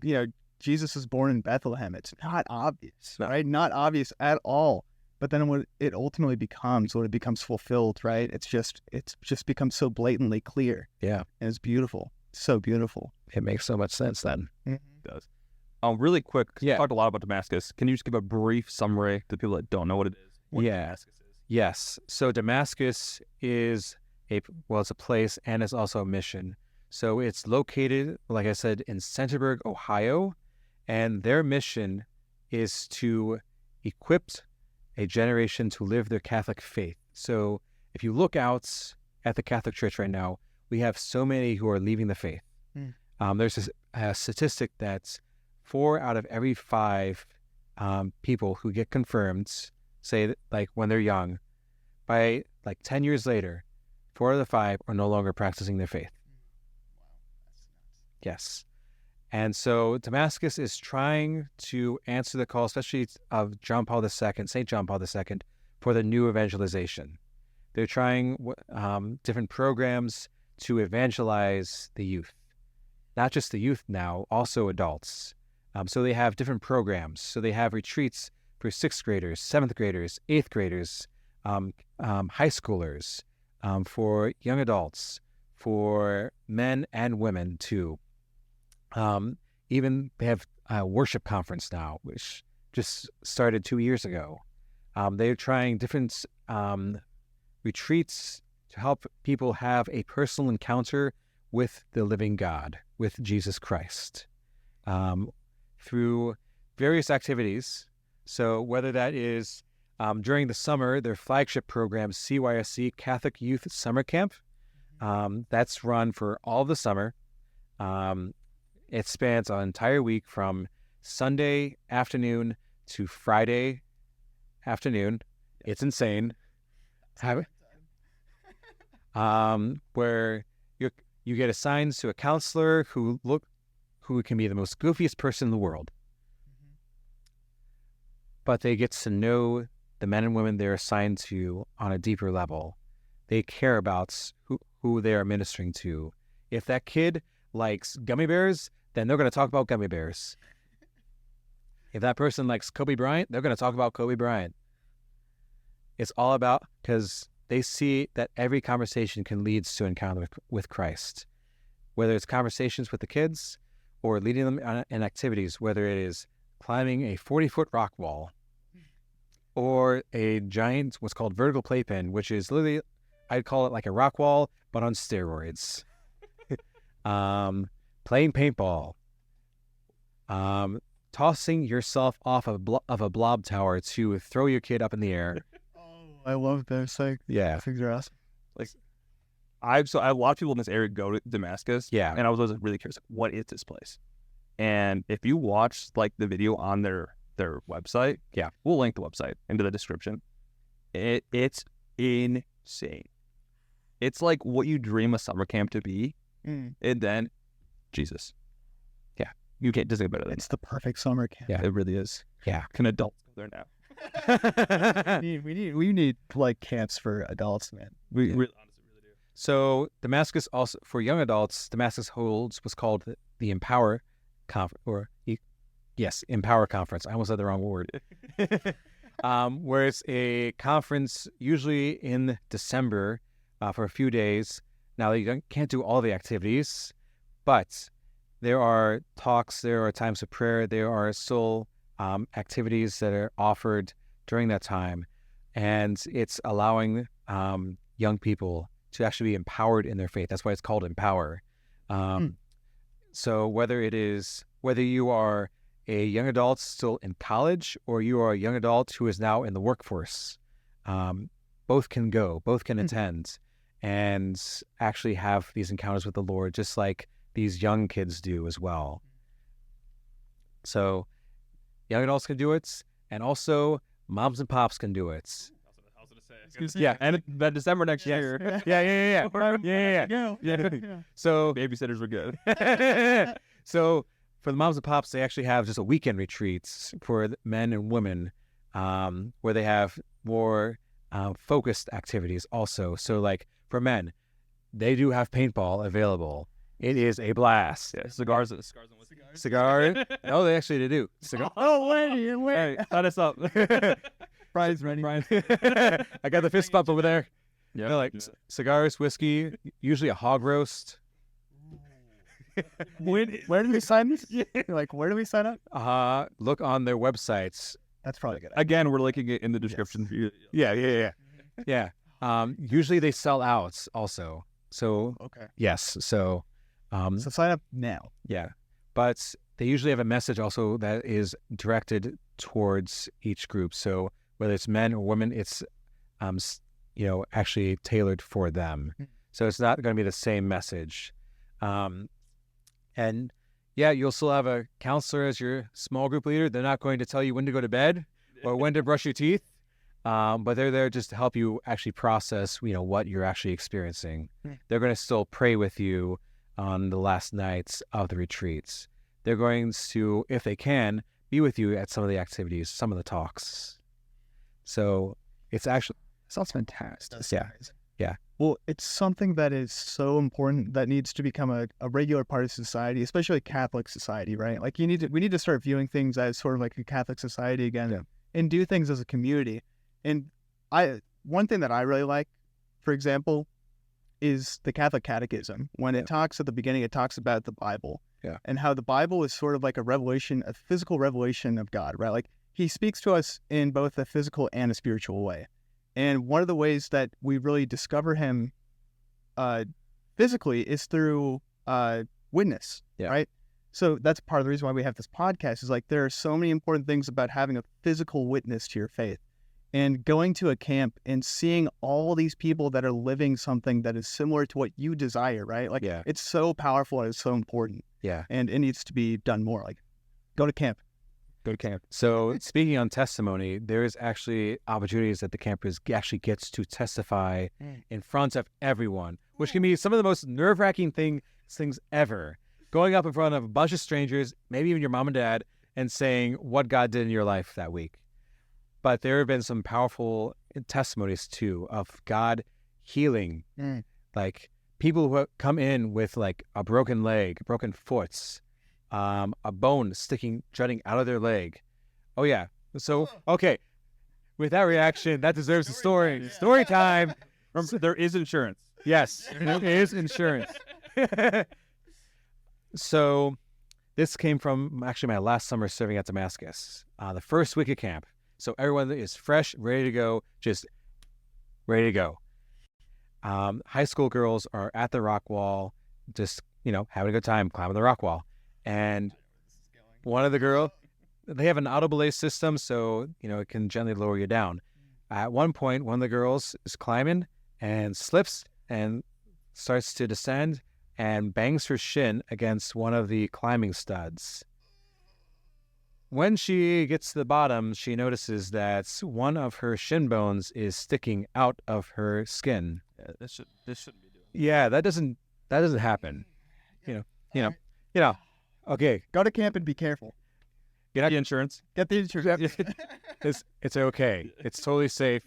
Jesus was born in Bethlehem. It's not obvious, No. right? Not obvious at all. But then what it ultimately becomes, when it becomes fulfilled, right? It's just becomes so blatantly clear. Yeah. And it's beautiful. So beautiful. It makes so much sense then. It does. Really quick, 'cause Yeah. you talked a lot about Damascus. Can you just give a brief summary to the people that don't know what it is? What Yeah. Damascus is? Yes. So Damascus is it's a place and it's also a mission. So it's located, like I said, in Centerburg, Ohio, and their mission is to equip a generation to live their Catholic faith. So if you look out at the Catholic Church right now, we have so many who are leaving the faith. There's a statistic that 4 out of every 5 people who get confirmed, say that, like when they're young, by like 10 years later, 4 out of the 5 are no longer practicing their faith. Yes. And so Damascus is trying to answer the call, especially of John Paul II, St. John Paul II, for the new evangelization. They're trying different programs to evangelize the youth. Not just the youth now, also adults. So they have different programs. So they have retreats for 6th graders, 7th graders, 8th graders, high schoolers, for young adults, for men and women too. Even they have a worship conference now, which just started 2 years ago. They're trying different retreats to help people have a personal encounter with the living God, with Jesus Christ, through various activities. So whether that is during the summer, their flagship program, CYSC, Catholic Youth Summer Camp, that's run for all the summer. It spans an entire week from Sunday afternoon to Friday afternoon. It's insane. Where you get assigned to a counselor who can be the most goofiest person in the world. But they get to know the men and women they're assigned to on a deeper level. They care about who they are ministering to. If that kid likes gummy bears, then they're going to talk about gummy bears. If that person likes Kobe Bryant, they're going to talk about Kobe Bryant. It's all about, because they see that every conversation can lead to an encounter with Christ. Whether it's conversations with the kids or leading them in activities, whether it is climbing a 40-foot rock wall or a giant, what's called vertical playpen, which is literally, I'd call it like a rock wall, but on steroids. Playing paintball, tossing yourself off of a blob tower to throw your kid up in the air. Oh, I love those things. Yeah. Things are awesome. I a lot of people in this area go to Damascus. Yeah. And I was always really curious, like, what is this place? And if you watch like the video on their website, yeah, we'll link the website into the description. It's insane. It's like what you dream a summer camp to be, and then Jesus. Yeah, you can't doesn't get better than It's the perfect summer camp. Yeah. it really is. Yeah. Can adults go there now? we need like camps for adults, man. We really, honestly, really do. So Damascus also, for young adults, Damascus holds what's called the Empower Conference, Empower Conference. I almost said the wrong word. Where it's a conference usually in December for a few days. Now, you can't do all the activities, but there are talks, there are times of prayer, there are still activities that are offered during that time. And it's allowing young people to actually be empowered in their faith. That's why it's called Empower. So whether you are a young adult still in college or you are a young adult who is now in the workforce, both can go, both can attend. and actually have these encounters with the Lord, just like these young kids do as well. So young adults can do it, and also moms and pops can do it. I was gonna say. Yeah. And that December next year. Yeah. So Babysitters were good. So for the moms and pops, they actually have just a weekend retreats for the men and women, where they have more focused activities also. So like for men, they do have paintball available. It is a blast. Yeah, cigars and whiskey. Cigar? No, they actually do. Cigar. Oh, wait. Hey, sign us up. Prize ready. I got the fist bump over there. Yeah. No, like cigars, whiskey, usually a hog roast. Where do we sign this? Like, where do we sign up? Look on their websites. That's probably good. Again, we're linking it in the description for you. Yeah. Usually they sell out also. So Okay. yes. So So sign up now. yeah. But they usually have a message also that is directed towards each group. So whether it's men or women, it's actually tailored for them. So it's not going to be the same message. And yeah, you'll still have a counselor as your small group leader. They're not going to tell you when to go to bed or when to brush your teeth, but they're there just to help you actually process, what you're actually experiencing. They're going to still pray with you on the last nights of the retreats. They're going to, if they can, be with you at some of the activities, some of the talks. So it's actually Sounds fantastic. That's amazing. Yeah. Well, it's something that is so important that needs to become a regular part of society, especially Catholic society, right? Like we need to start viewing things as sort of like a Catholic society again, and do things as a community. And one thing that I really like, for example, is the Catholic Catechism. When it talks at the beginning, it talks about the Bible, and how the Bible is sort of like a physical revelation of God, right? Like he speaks to us in both a physical and a spiritual way. And one of the ways that we really discover him physically is through witness, right? So that's part of the reason why we have this podcast, is like there are so many important things about having a physical witness to your faith. And going to a camp and seeing all these people that are living something that is similar to what you desire, right? Like it's so powerful and it's so important. Yeah. And it needs to be done more. Like go to camp. Go to camp. So speaking on testimony, there is actually opportunities that the campers actually gets to testify in front of everyone, which can be some of the most nerve-wracking things ever. Going up in front of a bunch of strangers, maybe even your mom and dad, and saying what God did in your life that week. But there have been some powerful testimonies too of God healing, like people who come in with like a broken leg, broken foot, a bone jutting out of their leg. Oh yeah. So okay, with that reaction, that deserves a story. Story time. There is insurance. Yes, there is insurance. So this came from actually my last summer serving at Damascus, the first week of camp. So everyone is fresh, ready to go, just ready to go. High school girls are at the rock wall, just, having a good time, climbing the rock wall. And one of the girls, they have an auto belay system, so, it can gently lower you down. At one point, one of the girls is climbing and slips and starts to descend and bangs her shin against one of the climbing studs. When she gets to the bottom, she notices that one of her shin bones is sticking out of her skin. Yeah, this shouldn't be doing. Yeah, that doesn't happen. Okay, Go to camp and be careful. Get the insurance. Get the insurance. it's okay. It's totally safe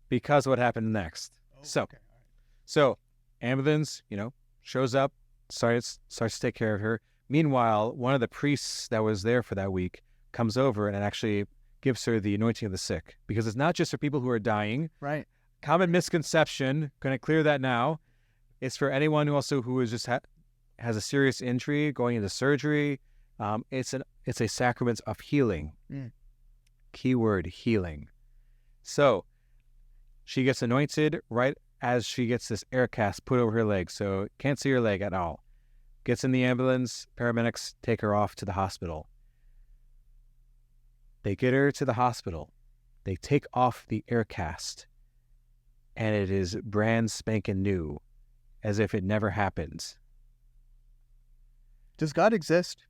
because of what happened next. So ambulance, shows up, starts to take care of her. Meanwhile, one of the priests that was there for that week comes over and actually gives her the anointing of the sick, because it's not just for people who are dying. Right. Common misconception, going to clear that now. It's for anyone who is just has a serious injury, going into surgery. It's a sacrament of healing. Keyword healing. So she gets anointed right as she gets this air cast put over her leg, so can't see her leg at all. Gets in the ambulance, paramedics take her off to the hospital. They get her to the hospital. They take off the air cast. and it is brand spanking new, as if it never happened. Does God exist?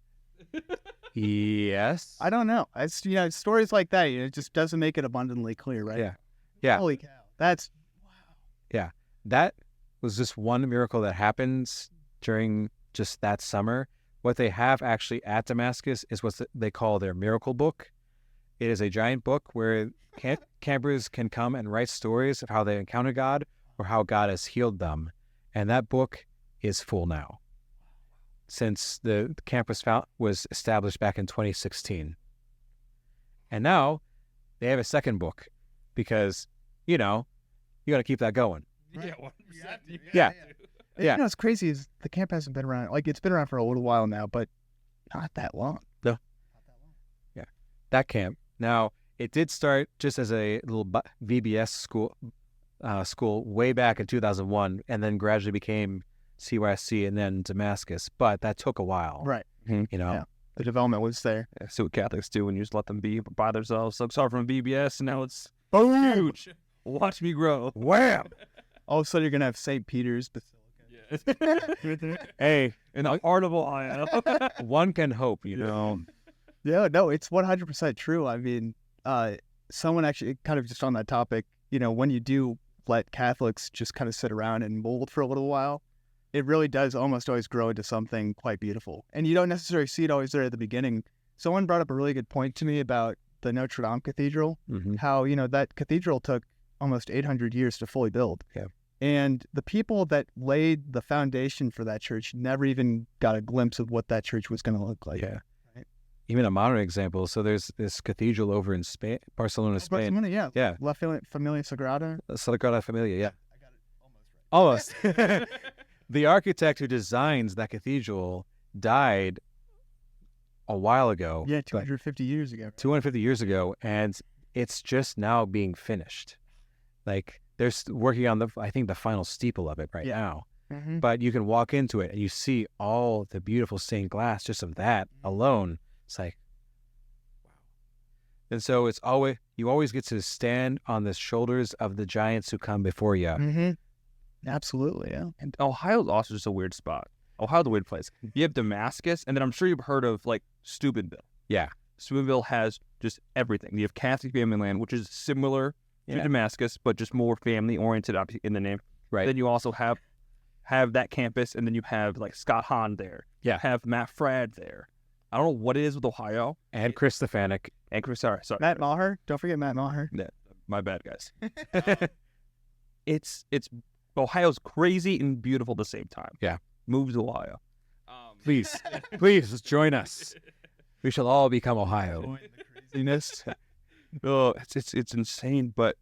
Yes. I don't know. It's, stories like that, it just doesn't make it abundantly clear, right? Yeah. Yeah. Holy cow. That's, Yeah. That was just one miracle that happens during just that summer. What they have actually at Damascus is what they call their miracle book. It is a giant book where campers can come and write stories of how they encounter God or how God has healed them. And that book is full now, since the camp was established back in 2016. And now they have a second book because, you got to keep that going. Yeah, 100%. Yeah. You know what's crazy is the camp hasn't been around. Like, it's been around for a little while now, but not that long. No. Not that long. Yeah. That camp. Now, it did start just as a little VBS school way back in 2001, and then gradually became CYSC and then Damascus. But that took a while. Right. Yeah. The development was there. Yeah, see what Catholics do when you just let them be by themselves. So sorry from VBS, and now it's Boom! huge. Watch me grow. Wham! All of a sudden, you're going to have St. Peter's Basilica. Hey, In the heart of Ohio. one can hope, Yeah, no, it's 100% true. I mean, someone actually kind of just on that topic, when you do let Catholics just kind of sit around and mold for a little while, it really does almost always grow into something quite beautiful. And you don't necessarily see it always there at the beginning. Someone brought up a really good point to me about the Notre Dame Cathedral, how, that cathedral took almost 800 years to fully build. Yeah. And the people that laid the foundation for that church never even got a glimpse of what that church was going to look like. Yeah. Right? Even a modern example. So there's this cathedral over in Spain, Barcelona, Spain. Barcelona, yeah. Yeah. La Familia Sagrada. Sagrada Familia, yeah. I got it almost right. Almost. The architect who designs that cathedral died a while ago. Yeah, 250 years ago. 250 years ago, and it's just now being finished. Like, they're working on I think the final steeple of it right now. Mm-hmm. But you can walk into it and you see all the beautiful stained glass just of that alone. It's like, wow. And so you always get to stand on the shoulders of the giants who come before you. Mm-hmm. Absolutely, yeah. And Ohio's also just a weird spot. Ohio's a weird place. You have Damascus, and then I'm sure you've heard of, like, Steubenville. Yeah. Steubenville has just everything. You have Catholic family land, which is similar to Damascus, but just more family-oriented in the name. Right. Then you also have that campus, and then you have, like, Scott Hahn there. Yeah. Have Matt Fradd there. I don't know what it is with Ohio. And Chris Stefanik. And Chris, sorry. Matt Maher. Don't forget Matt Maher. Yeah, my bad, guys. It's Ohio's crazy and beautiful at the same time. Yeah. Move to Ohio. Please join us. We shall all become Ohio. Craziness. Oh, it's insane. But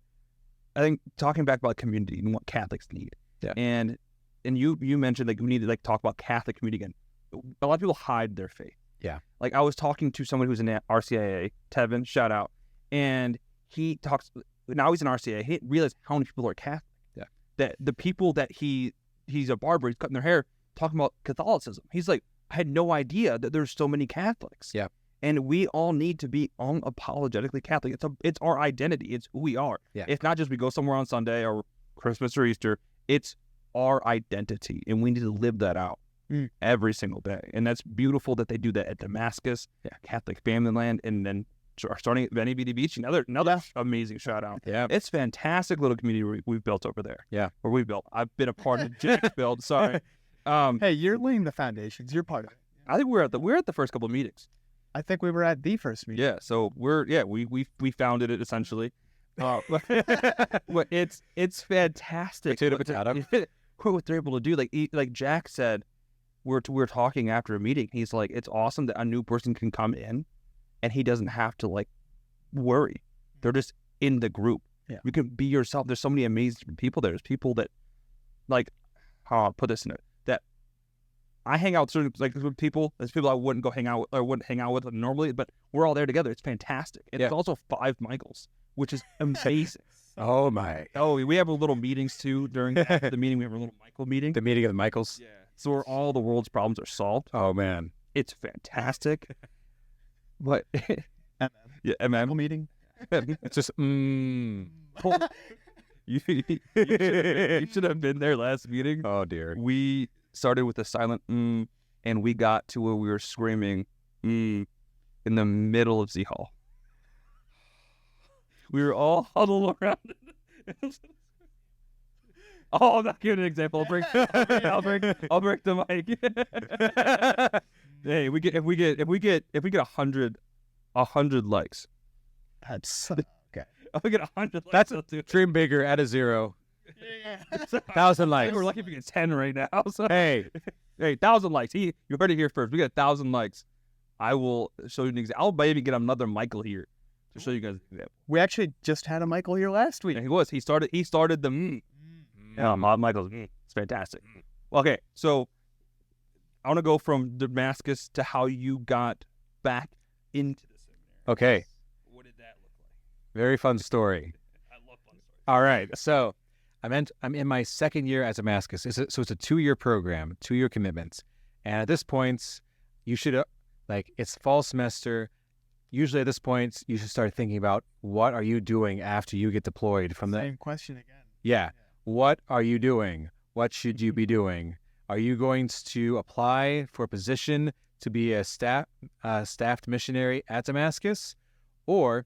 I think talking back about community and what Catholics need. Yeah. And you mentioned, like, we need to, like, talk about Catholic community again. A lot of people hide their faith. Yeah. Like, I was talking to someone who's in RCIA, Tevin, shout out, and he talks. Now he's in RCIA. He didn't realize how many people are Catholic. Yeah. That the people that he's a barber, he's cutting their hair, talking about Catholicism. He's like, I had no idea that there's so many Catholics. Yeah. And we all need to be unapologetically Catholic. It's our identity. It's who we are. Yeah. It's not just we go somewhere on Sunday or Christmas or Easter. It's our identity, and we need to live that out every single day. And that's beautiful that they do that at Damascus, Catholic Family Land, and then starting at Benny Beatty Beach. Another amazing shout out. Yeah. It's fantastic little community we've built over there. Yeah. Or we've built. I've been a part of Jake's build. Sorry. Hey, you're laying the foundations. You're part of it. I think we're at the first couple of meetings. I think we were at the first meeting. Yeah. So we founded it essentially. But it's fantastic. Potato. What they're able to do, like Jack said, we're talking after a meeting. He's like, it's awesome that a new person can come in, and he doesn't have to, like, worry. They're just in the group. Yeah. You can be yourself. There's so many amazing people there. There's people that, like, how I'll put this in it, that I hang out with people. There's people I wouldn't go hang out with, or wouldn't hang out with normally, but we're all there together. It's fantastic. And it's also 5 Michaels, which is amazing. Oh my! Oh, we have a little meetings too during the meeting. We have a little Michael meeting. The meeting of the Michaels. Yeah. So where all the world's problems are solved. Oh man, it's fantastic. But MM. yeah, Michael meeting. It's just You should have been there last meeting. Oh dear. We started with a silent and we got to where we were screaming in the middle of Z Hall. We were all huddled around it. Oh, I'm not giving an example. I'll break the mic. Hey, if we get 100 likes. That's okay. If we get 100 likes, That's I'll do it. Dream bigger, add a 0. Yeah. 1,000 I likes. think we're lucky if we get 10 right now. So. Hey, 1,000 likes. You heard it here first. We got 1,000 likes. I will show you an example. I'll maybe get another Michael here to show you guys an example. We actually just had a Michael here last week. And he started the Yeah, Michael's it's fantastic. Okay, so I want to go from Damascus to how you got back into the seminary. okay. What did that look like? Very fun story. I love fun stories. All right. So I'm in my second year at Damascus. So it's a 2-year program, 2-year commitment. And at this point, you should, it's fall semester. Usually at this point, you should start thinking about what are you doing after you get deployed from the... Same question again. Yeah. What are you doing? What should you be doing? Are you going to apply for a position to be a staffed missionary at Damascus? Or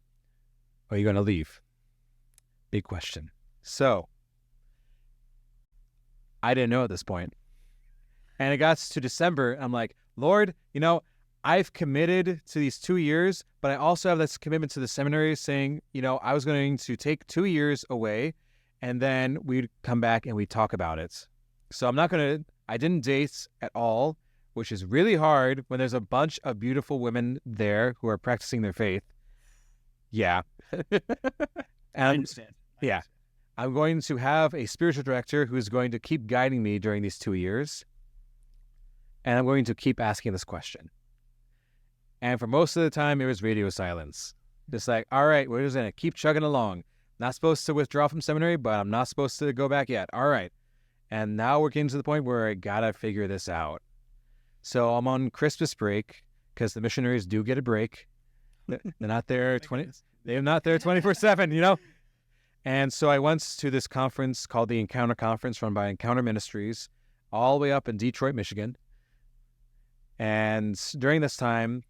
are you going to leave? Big question. So, I didn't know at this point. And it got to December. I'm like, Lord, I've committed to these 2 years, but I also have this commitment to the seminary saying, I was going to take 2 years away and then we'd come back and we'd talk about it. So I didn't date at all, which is really hard when there's a bunch of beautiful women there who are practicing their faith. Yeah. I understand. Yeah. I'm going to have a spiritual director who's going to keep guiding me during these 2 years. And I'm going to keep asking this question. And for most of the time, it was radio silence. Just like, all right, we're just going to keep chugging along. Not supposed to withdraw from seminary, but I'm not supposed to go back yet. All right. And now we're getting to the point where I got to figure this out. So I'm on Christmas break because the missionaries do get a break. They're not there they're not there 24/7, And so I went to this conference called the Encounter Conference run by Encounter Ministries all the way up in Detroit, Michigan. And during this time,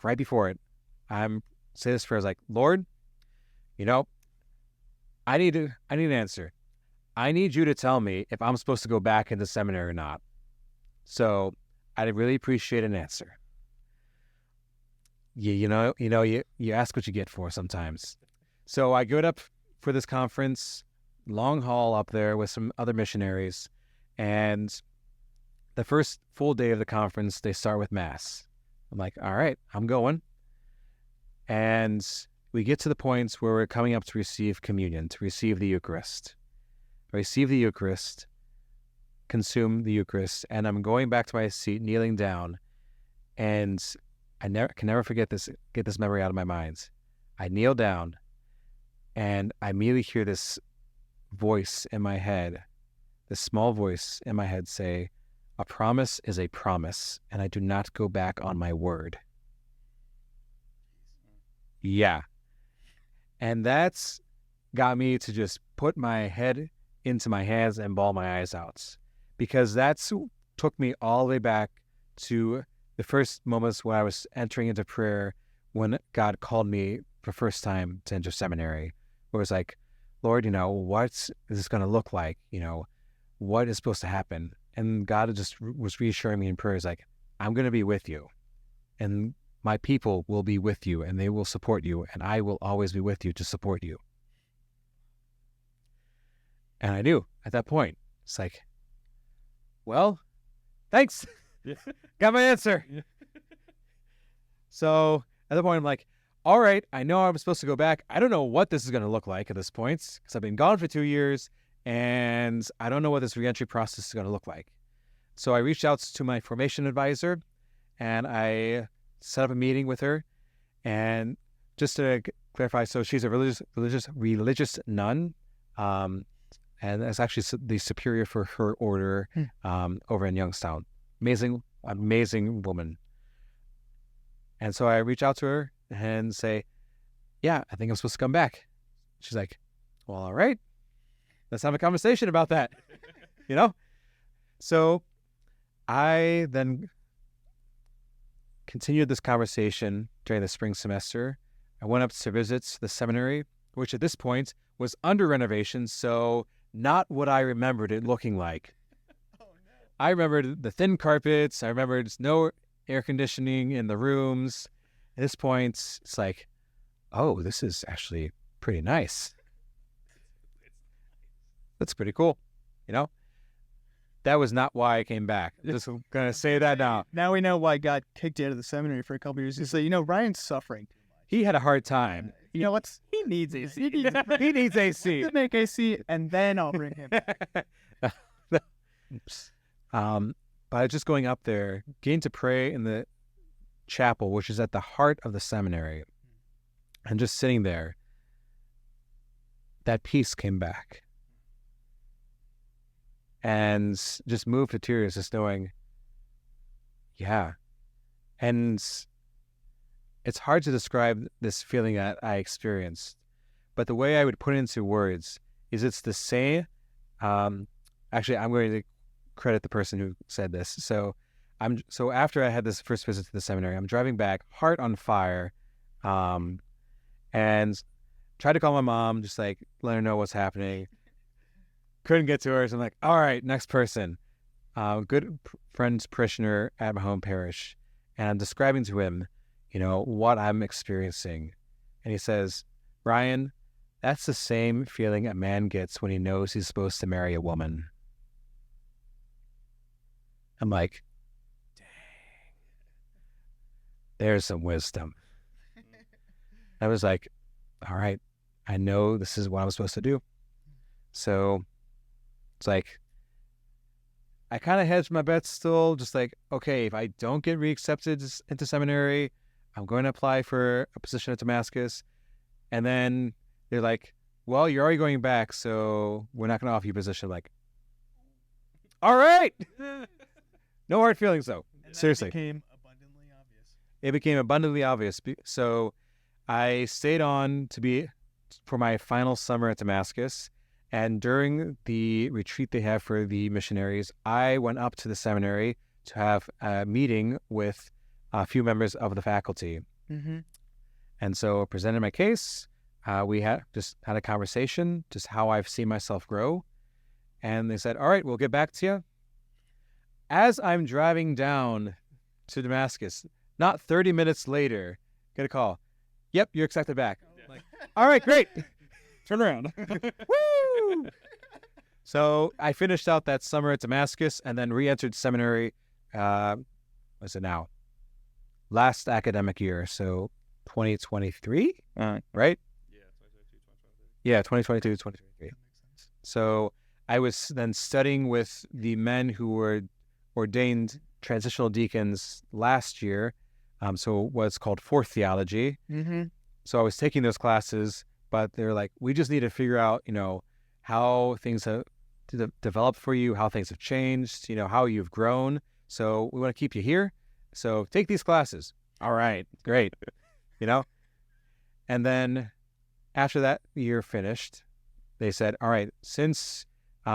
right before it, I'm say this prayer, I was like, Lord, I need an answer. I need you to tell me if I'm supposed to go back into seminary or not. So I'd really appreciate an answer. You ask what you get for sometimes. So I go up for this conference, long haul up there with some other missionaries, and the first full day of the conference, they start with Mass. I'm like, all right, I'm going. And we get to the points where we're coming up to receive communion, to receive the Eucharist. Receive the Eucharist, consume the Eucharist, and I'm going back to my seat, kneeling down, and I can never forget this, get this memory out of my mind. I kneel down, and I immediately hear this voice in my head, this small voice in my head say, a promise is a promise, and I do not go back on my word. Yeah. And that's got me to just put my head into my hands and bawl my eyes out, because that's took me all the way back to the first moments when I was entering into prayer when God called me for the first time to enter seminary, where it was like, Lord, what is this going to look like? What is supposed to happen? And God just was reassuring me in prayer, is like, I'm going to be with you, and my people will be with you, and they will support you, and I will always be with you to support you. And I knew at that point, it's like, well, thanks. Yeah. Got my answer. Yeah. So at that point, I'm like, all right, I know I'm supposed to go back. I don't know what this is going to look like at this point, because I've been gone for 2 years, and I don't know what this reentry process is going to look like. So I reached out to my formation advisor, and I set up a meeting with her. And just to clarify, so she's a religious nun, and that's actually the superior for her order over in Youngstown. Amazing woman. And so I reach out to her and say, yeah, I think I'm supposed to come back. She's like, well, all right. let's have a conversation about that. So I then continued this conversation during the spring semester. I went up to visit the seminary, which at this point was under renovation, so not what I remembered it looking like. I remembered the thin carpets. I remembered no air conditioning in the rooms. At this point, it's like, oh, this is actually pretty nice. That's pretty cool, That was not why I came back. I'm just going to say that now. Now we know why God kicked you out of the seminary for a couple years. So, Ryan's suffering. He had a hard time. He needs AC. He needs AC. To make AC, and then I'll bring him. By just going up there, getting to pray in the chapel, which is at the heart of the seminary, and just sitting there, that peace came back. And just moved to tears, just knowing, yeah. And it's hard to describe this feeling that I experienced, but the way I would put it into words is it's the same. Actually, I'm going to credit the person who said this. So after I had this first visit to the seminary, I'm driving back, heart on fire, and tried to call my mom, just like let her know what's happening. Couldn't get to her, so I'm like, all right, next person. Good friend's parishioner at my home parish, and I'm describing to him, what I'm experiencing. And he says, Ryan, that's the same feeling a man gets when he knows he's supposed to marry a woman. I'm like, dang, there's some wisdom. I was like, all right, I know this is what I'm supposed to do. So it's like, I kind of hedged my bets still, just like, okay, if I don't get reaccepted into seminary, I'm going to apply for a position at Damascus. And then they're like, well, you're already going back, so we're not going to offer you a position. I'm like, all right. No hard feelings, though. Seriously. It became abundantly obvious. It became abundantly obvious. So I stayed on for my final summer at Damascus. And during the retreat they have for the missionaries, I went up to the seminary to have a meeting with a few members of the faculty. Mm-hmm. And so I presented my case. We had a conversation, just how I've seen myself grow. And they said, all right, we'll get back to you. As I'm driving down to Damascus, not 30 minutes later, get a call. Yep, you're accepted back. Like, all right, great. Turn around. Woo! So I finished out that summer at Damascus and then re-entered seminary, what's it now? Last academic year, so 2023, right? Yeah, 2022, 2023. So I was then studying with the men who were ordained transitional deacons last year, so what's called Fourth Theology. Mm-hmm. So I was taking those classes, but they're like, we just need to figure out, how things have developed for you, how things have changed, how you've grown. So we want to keep you here. So take these classes. All right, great. And then after that year finished, they said, all right, since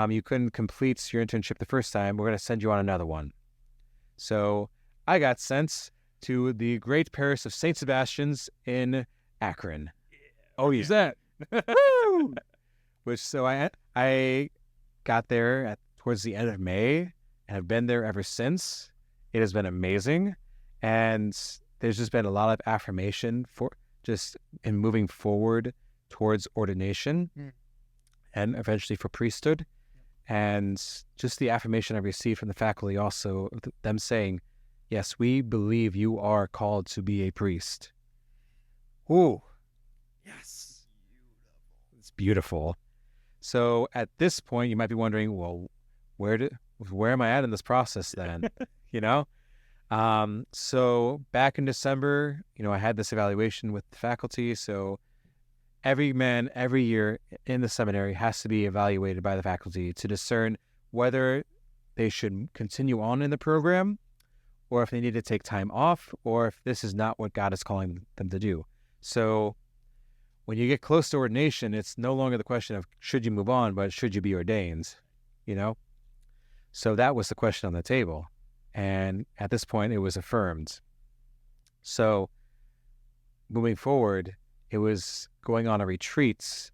you couldn't complete your internship the first time, we're going to send you on another one. So I got sent to the great parish of St. Sebastian's in Akron. Oh, yeah. Is that? Woo! So I got there towards the end of May and have been there ever since. It has been amazing. And there's just been a lot of affirmation for just in moving forward towards ordination and eventually for priesthood. And just the affirmation I received from the faculty also, them saying, yes, we believe you are called to be a priest. Ooh. Yes. It's beautiful. So at this point, you might be wondering, well, where am I at in this process then? So back in December, I had this evaluation with the faculty. So every man every year in the seminary has to be evaluated by the faculty to discern whether they should continue on in the program or if they need to take time off or if this is not what God is calling them to do. So when you get close to ordination, it's no longer the question of should you move on, but should you be ordained, you know? So that was the question on the table. And at this point, it was affirmed. So moving forward, it was going on a retreat,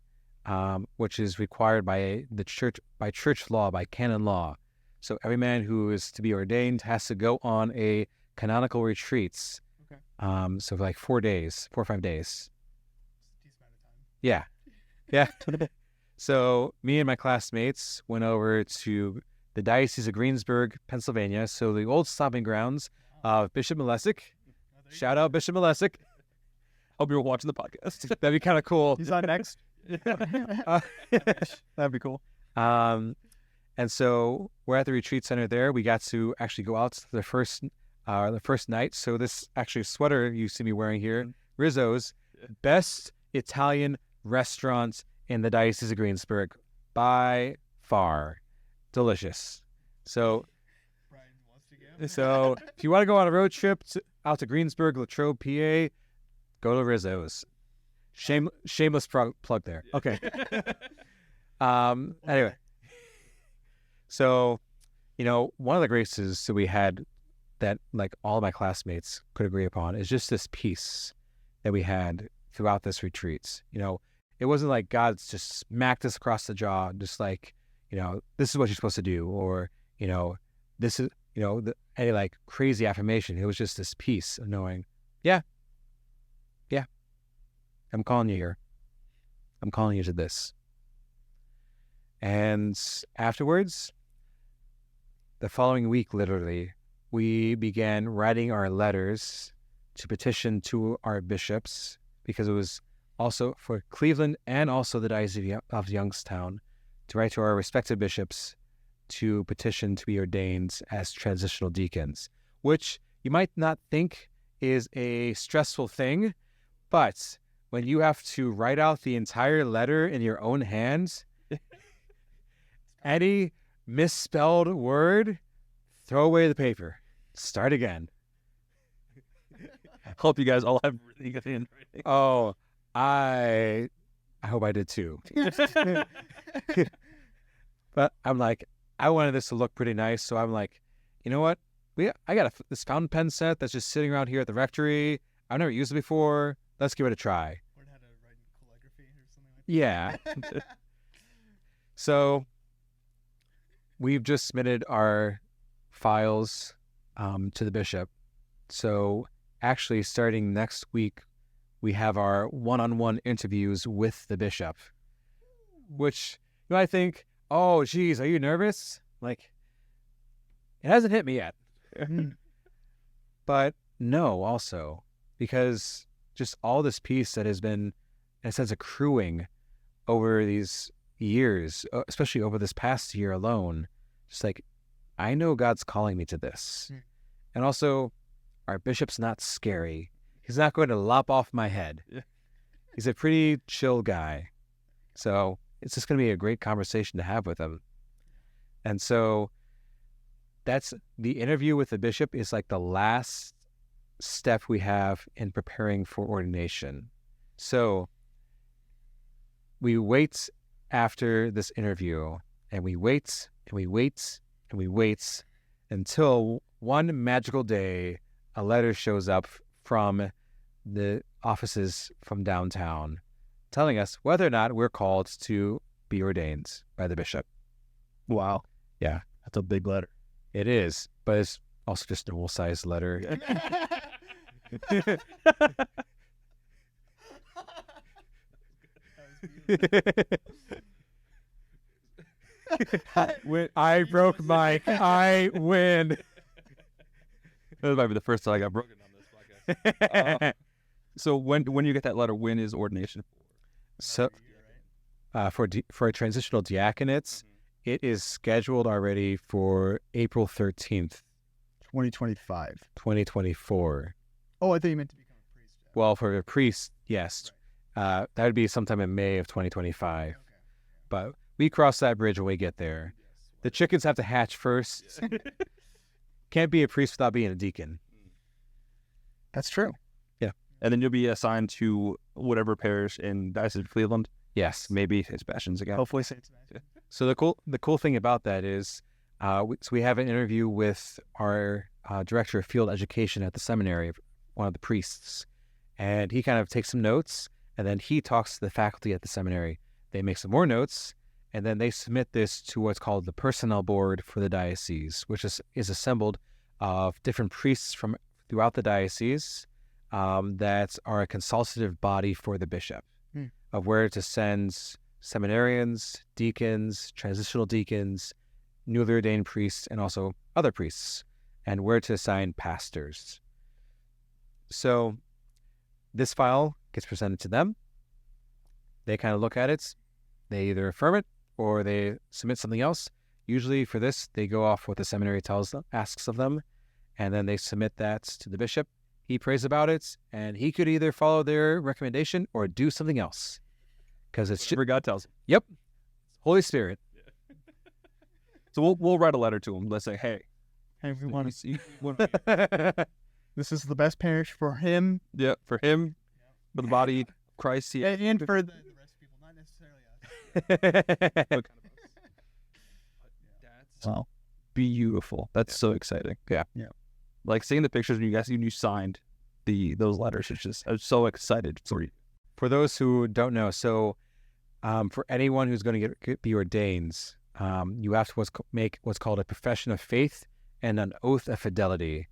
which is required by the church, by church law, by canon law. So every man who is to be ordained has to go on a canonical retreats. Okay. So for like 4 or 5 days. Decent amount of time. Yeah. Yeah. So me and my classmates went over to the Diocese of Greensburg, Pennsylvania. So the old stomping grounds of Bishop Malesic. Shout out Bishop Malesic. Hope you were watching the podcast. That'd be kind of cool. He's on next. That'd be cool. And so we're at the retreat center there. We got to actually go out the first night. So this actually sweater you see me wearing here, Rizzo's, best Italian restaurant in the Diocese of Greensburg by far. Delicious. So Brian wants to go. So if you want to go on a road trip out to Greensburg, Latrobe, PA, go to Rizzo's. Shameless plug there. Okay. Anyway. So, one of the graces that we had that like all of my classmates could agree upon is just this peace that we had throughout this retreat. It wasn't like God just smacked us across the jaw, just like, this is what you're supposed to do, or, this is, any like crazy affirmation. It was just this peace of knowing, yeah, I'm calling you here. I'm calling you to this. And afterwards, the following week, literally, we began writing our letters to petition to our bishops, because it was also for Cleveland and also the Diocese of Youngstown, to write to our respective bishops to petition to be ordained as transitional deacons, which you might not think is a stressful thing, but when you have to write out the entire letter in your own hands, any misspelled word, throw away the paper, start again. Hope you guys all have really good handwriting. Oh, I hope I did too. But I'm like, I wanted this to look pretty nice, so I'm like, you know what? I got this fountain pen set that's just sitting around here at the rectory. I've never used it before. Let's give it a try. Learn how to write in calligraphy or something like Yeah. So we've just submitted our files to the bishop. So actually, starting next week, we have our one-on-one interviews with the bishop, which I think, oh, geez, are you nervous? Like, it hasn't hit me yet. But no, also, because just all this peace that has been, in a sense, accruing over these years, especially over this past year alone, just like, I know God's calling me to this. And also, our bishop's not scary. He's not going to lop off my head. Yeah. He's a pretty chill guy. So it's just going to be a great conversation to have with him. And so that's the interview with the bishop is like the last step we have in preparing for ordination. So we wait after this interview, and we wait and we wait and we wait until one magical day a letter shows up from the offices from downtown telling us whether or not we're called to be ordained by the bishop. Wow. Yeah. That's a big letter. It is, but it's also just a normal-sized letter. I broke Mike. I win. That might be the first time I got broken on this podcast. So when you get that letter, when is ordination for? So for a transitional diaconates, it is scheduled already for April 13th, 2025. 2024. Oh, I thought you meant to become a priest. Well, for a priest, yes. That would be sometime in May of 2025. Okay. But we cross that bridge when we get there. The chickens have to hatch first. Can't be a priest without being a deacon. That's true. Yeah. And then you'll be assigned to whatever parish in Diocese of Cleveland. Yes. Maybe St. Sebastian's again. Hopefully St. Sebastian. So the cool thing about that is, we have an interview with our director of field education at the seminary, one of the priests, and he kind of takes some notes, and then he talks to the faculty at the seminary. They make some more notes, and then they submit this to what's called the personnel board for the diocese, which is assembled of different priests from throughout the diocese that are a consultative body for the bishop of where to send seminarians, deacons, transitional deacons, newly ordained priests, and also other priests, and where to assign pastors. So this file gets presented to them. They kind of look at it. They either affirm it or they submit something else. Usually for this, they go off what the seminary asks of them, and then they submit that to the bishop. He prays about it, and he could either follow their recommendation or do something else. Because it's Whatever God tells him. Yep. Holy Spirit. So we'll write a letter to him. Let's say, hey, Hey, we want to see. This is the best parish for him. Yeah, for him, for the body of Christ. He, And for the rest of people, not necessarily us. That's Wow. beautiful. That's so exciting. Yeah. Yeah. Like seeing the pictures when you signed those letters. It's just, I was so excited for you. For those who don't know, so for anyone who's going to be ordained, you have to make what's called a profession of faith and an oath of fidelity,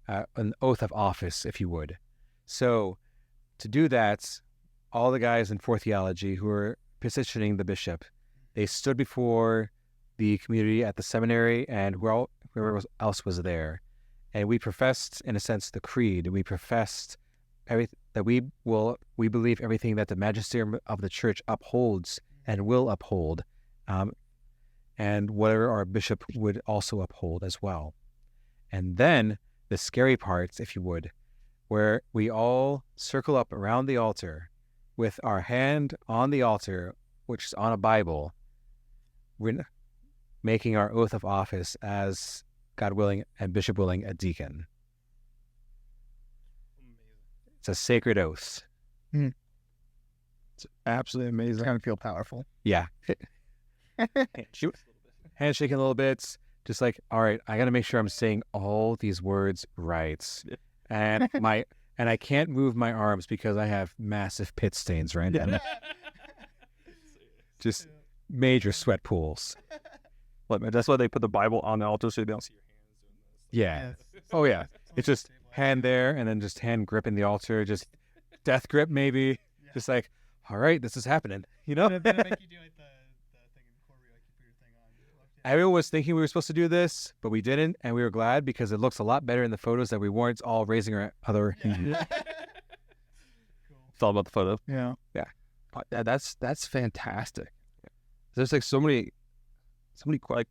an oath of office, if you would. So to do that, all the guys in fourth theology who are petitioning the bishop, they stood before the community at the seminary and whoever else was there. And we professed, in a sense, the creed. We professed that we believe everything that the magisterium of the church upholds and will uphold, and whatever our bishop would also uphold as well. And then the scary parts, if you would, where we all circle up around the altar with our hand on the altar, which is on a Bible. We're making our oath of office as, God willing and Bishop willing, a deacon. It's a sacred oath. It's absolutely amazing. Kind of feel powerful. Yeah. Handshaking a little bit. Just like, all right, I got to make sure I'm saying all these words right. And I can't move my arms because I have massive pit stains right now. Just major sweat pools. That's why they put the Bible on the altar so they don't see your hands. Yeah. Oh, yeah. It's just hand there and then just hand gripping the altar, just death grip maybe. Yeah. Just like, all right, this is happening. You know? Did it make you do like the thing in court where you put your thing on? Everyone was thinking we were supposed to do this, but we didn't, and we were glad because it looks a lot better in the photos that we weren't all raising our other hand. Cool. It's all about the photo. Yeah. That's fantastic. There's like so many like,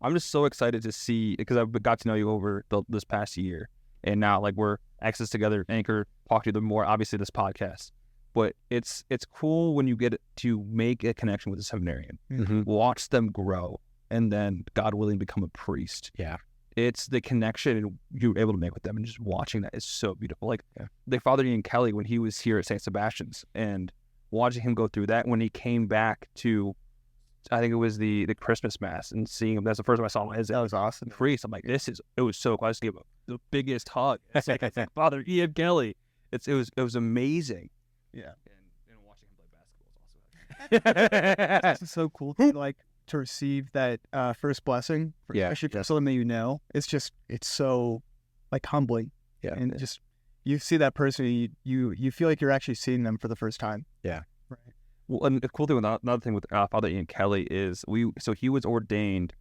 I'm just so excited to see, because I've got to know you over this past year, and now like we're access together, Anchor, talk to them more, obviously this podcast, but it's cool when you get to make a connection with a seminarian, watch them grow, and then God willing become a priest. Yeah. It's the connection you're able to make with them, and just watching that is so beautiful. Like the Father Ian Kelly, when he was here at St. Sebastian's, and watching him go through that, when he came back to, I think it was the Christmas Mass, and seeing him, that's the first time I saw him as That was awesome. priest. I'm like, it was so cool. I just gave him the biggest hug. It's like Father Ian Kelly. It was amazing. Yeah. And watching him play basketball is also It's so cool to receive that first blessing, especially for someone that you know. It's so like humbling. Yeah. And just you see that person, you feel like you're actually seeing them for the first time. Yeah. Right. Well, and the cool thing with another thing with Father Ian Kelly is he was ordained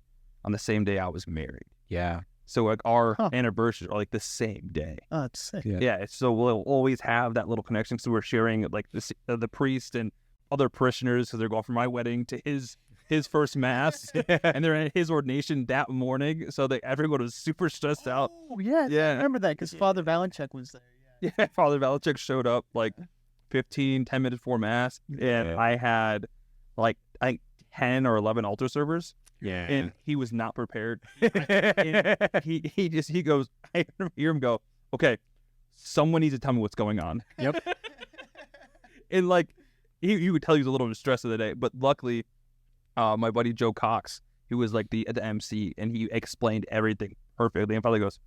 on the same day I was married. Yeah. So like our anniversaries are like the same day. Oh, it's sick. Yeah. So we'll always have that little connection. So we're sharing like the priest and other parishioners, because they're going from my wedding to his first mass, and they're at his ordination that morning. So everyone was super stressed out. Oh, yes. Yeah. I remember that because Father Valenchuk was there. Yeah, Father Valenchuk showed up like 10 minutes before mass, and I had like 10 or 11 altar servers. Yeah. And he was not prepared. And he goes, I hear him go, okay, someone needs to tell me what's going on. Yep. And like, he would tell you he was a little distressed of the day, but luckily, my buddy Joe Cox, who was like the MC, and he explained everything perfectly, and finally goes,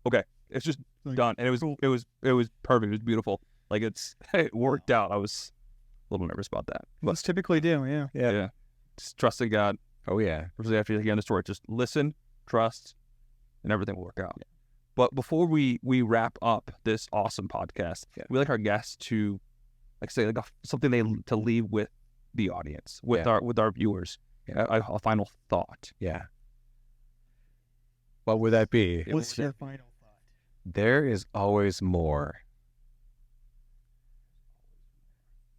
okay, it's just Like, done. And it was cool. it was perfect. It was beautiful. Like it worked out. I was a little nervous about that. But Most typically do, yeah. yeah, just trust in God. Oh yeah. Especially after you hear the story, just listen, trust, and everything will work out. Yeah. But before we wrap up this awesome podcast, we like our guests to say something to leave with the audience, with our viewers. A final thought. Yeah. What would that be? What's your final thought? There is always more.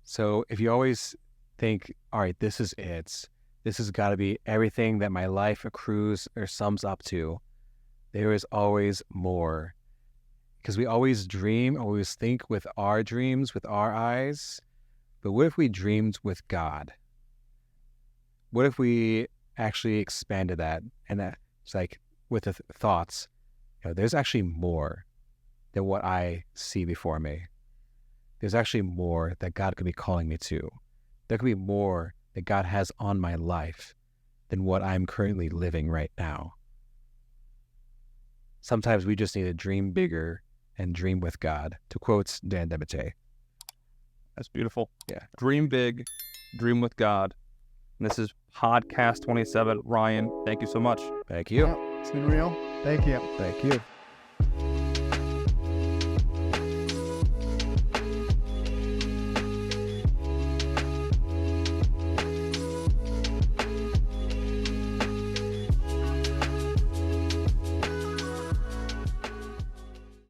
So if you always think, all right, this is it. This has got to be everything that my life accrues or sums up to. There is always more. Because we always dream, always think with our dreams, with our eyes. But what if we dreamed with God? What if we actually expanded that? And that it's like with the thoughts, there's actually more than what I see before me. There's actually more that God could be calling me to. There could be more that God has on my life than what I'm currently living right now. Sometimes we just need to dream bigger and dream with God, to quote Dan DeMatte. That's beautiful. Yeah. Dream big, dream with God. And this is Podcast 27. Ryan, thank you so much. Thank you. Yeah, it's been real. Thank you. Thank you.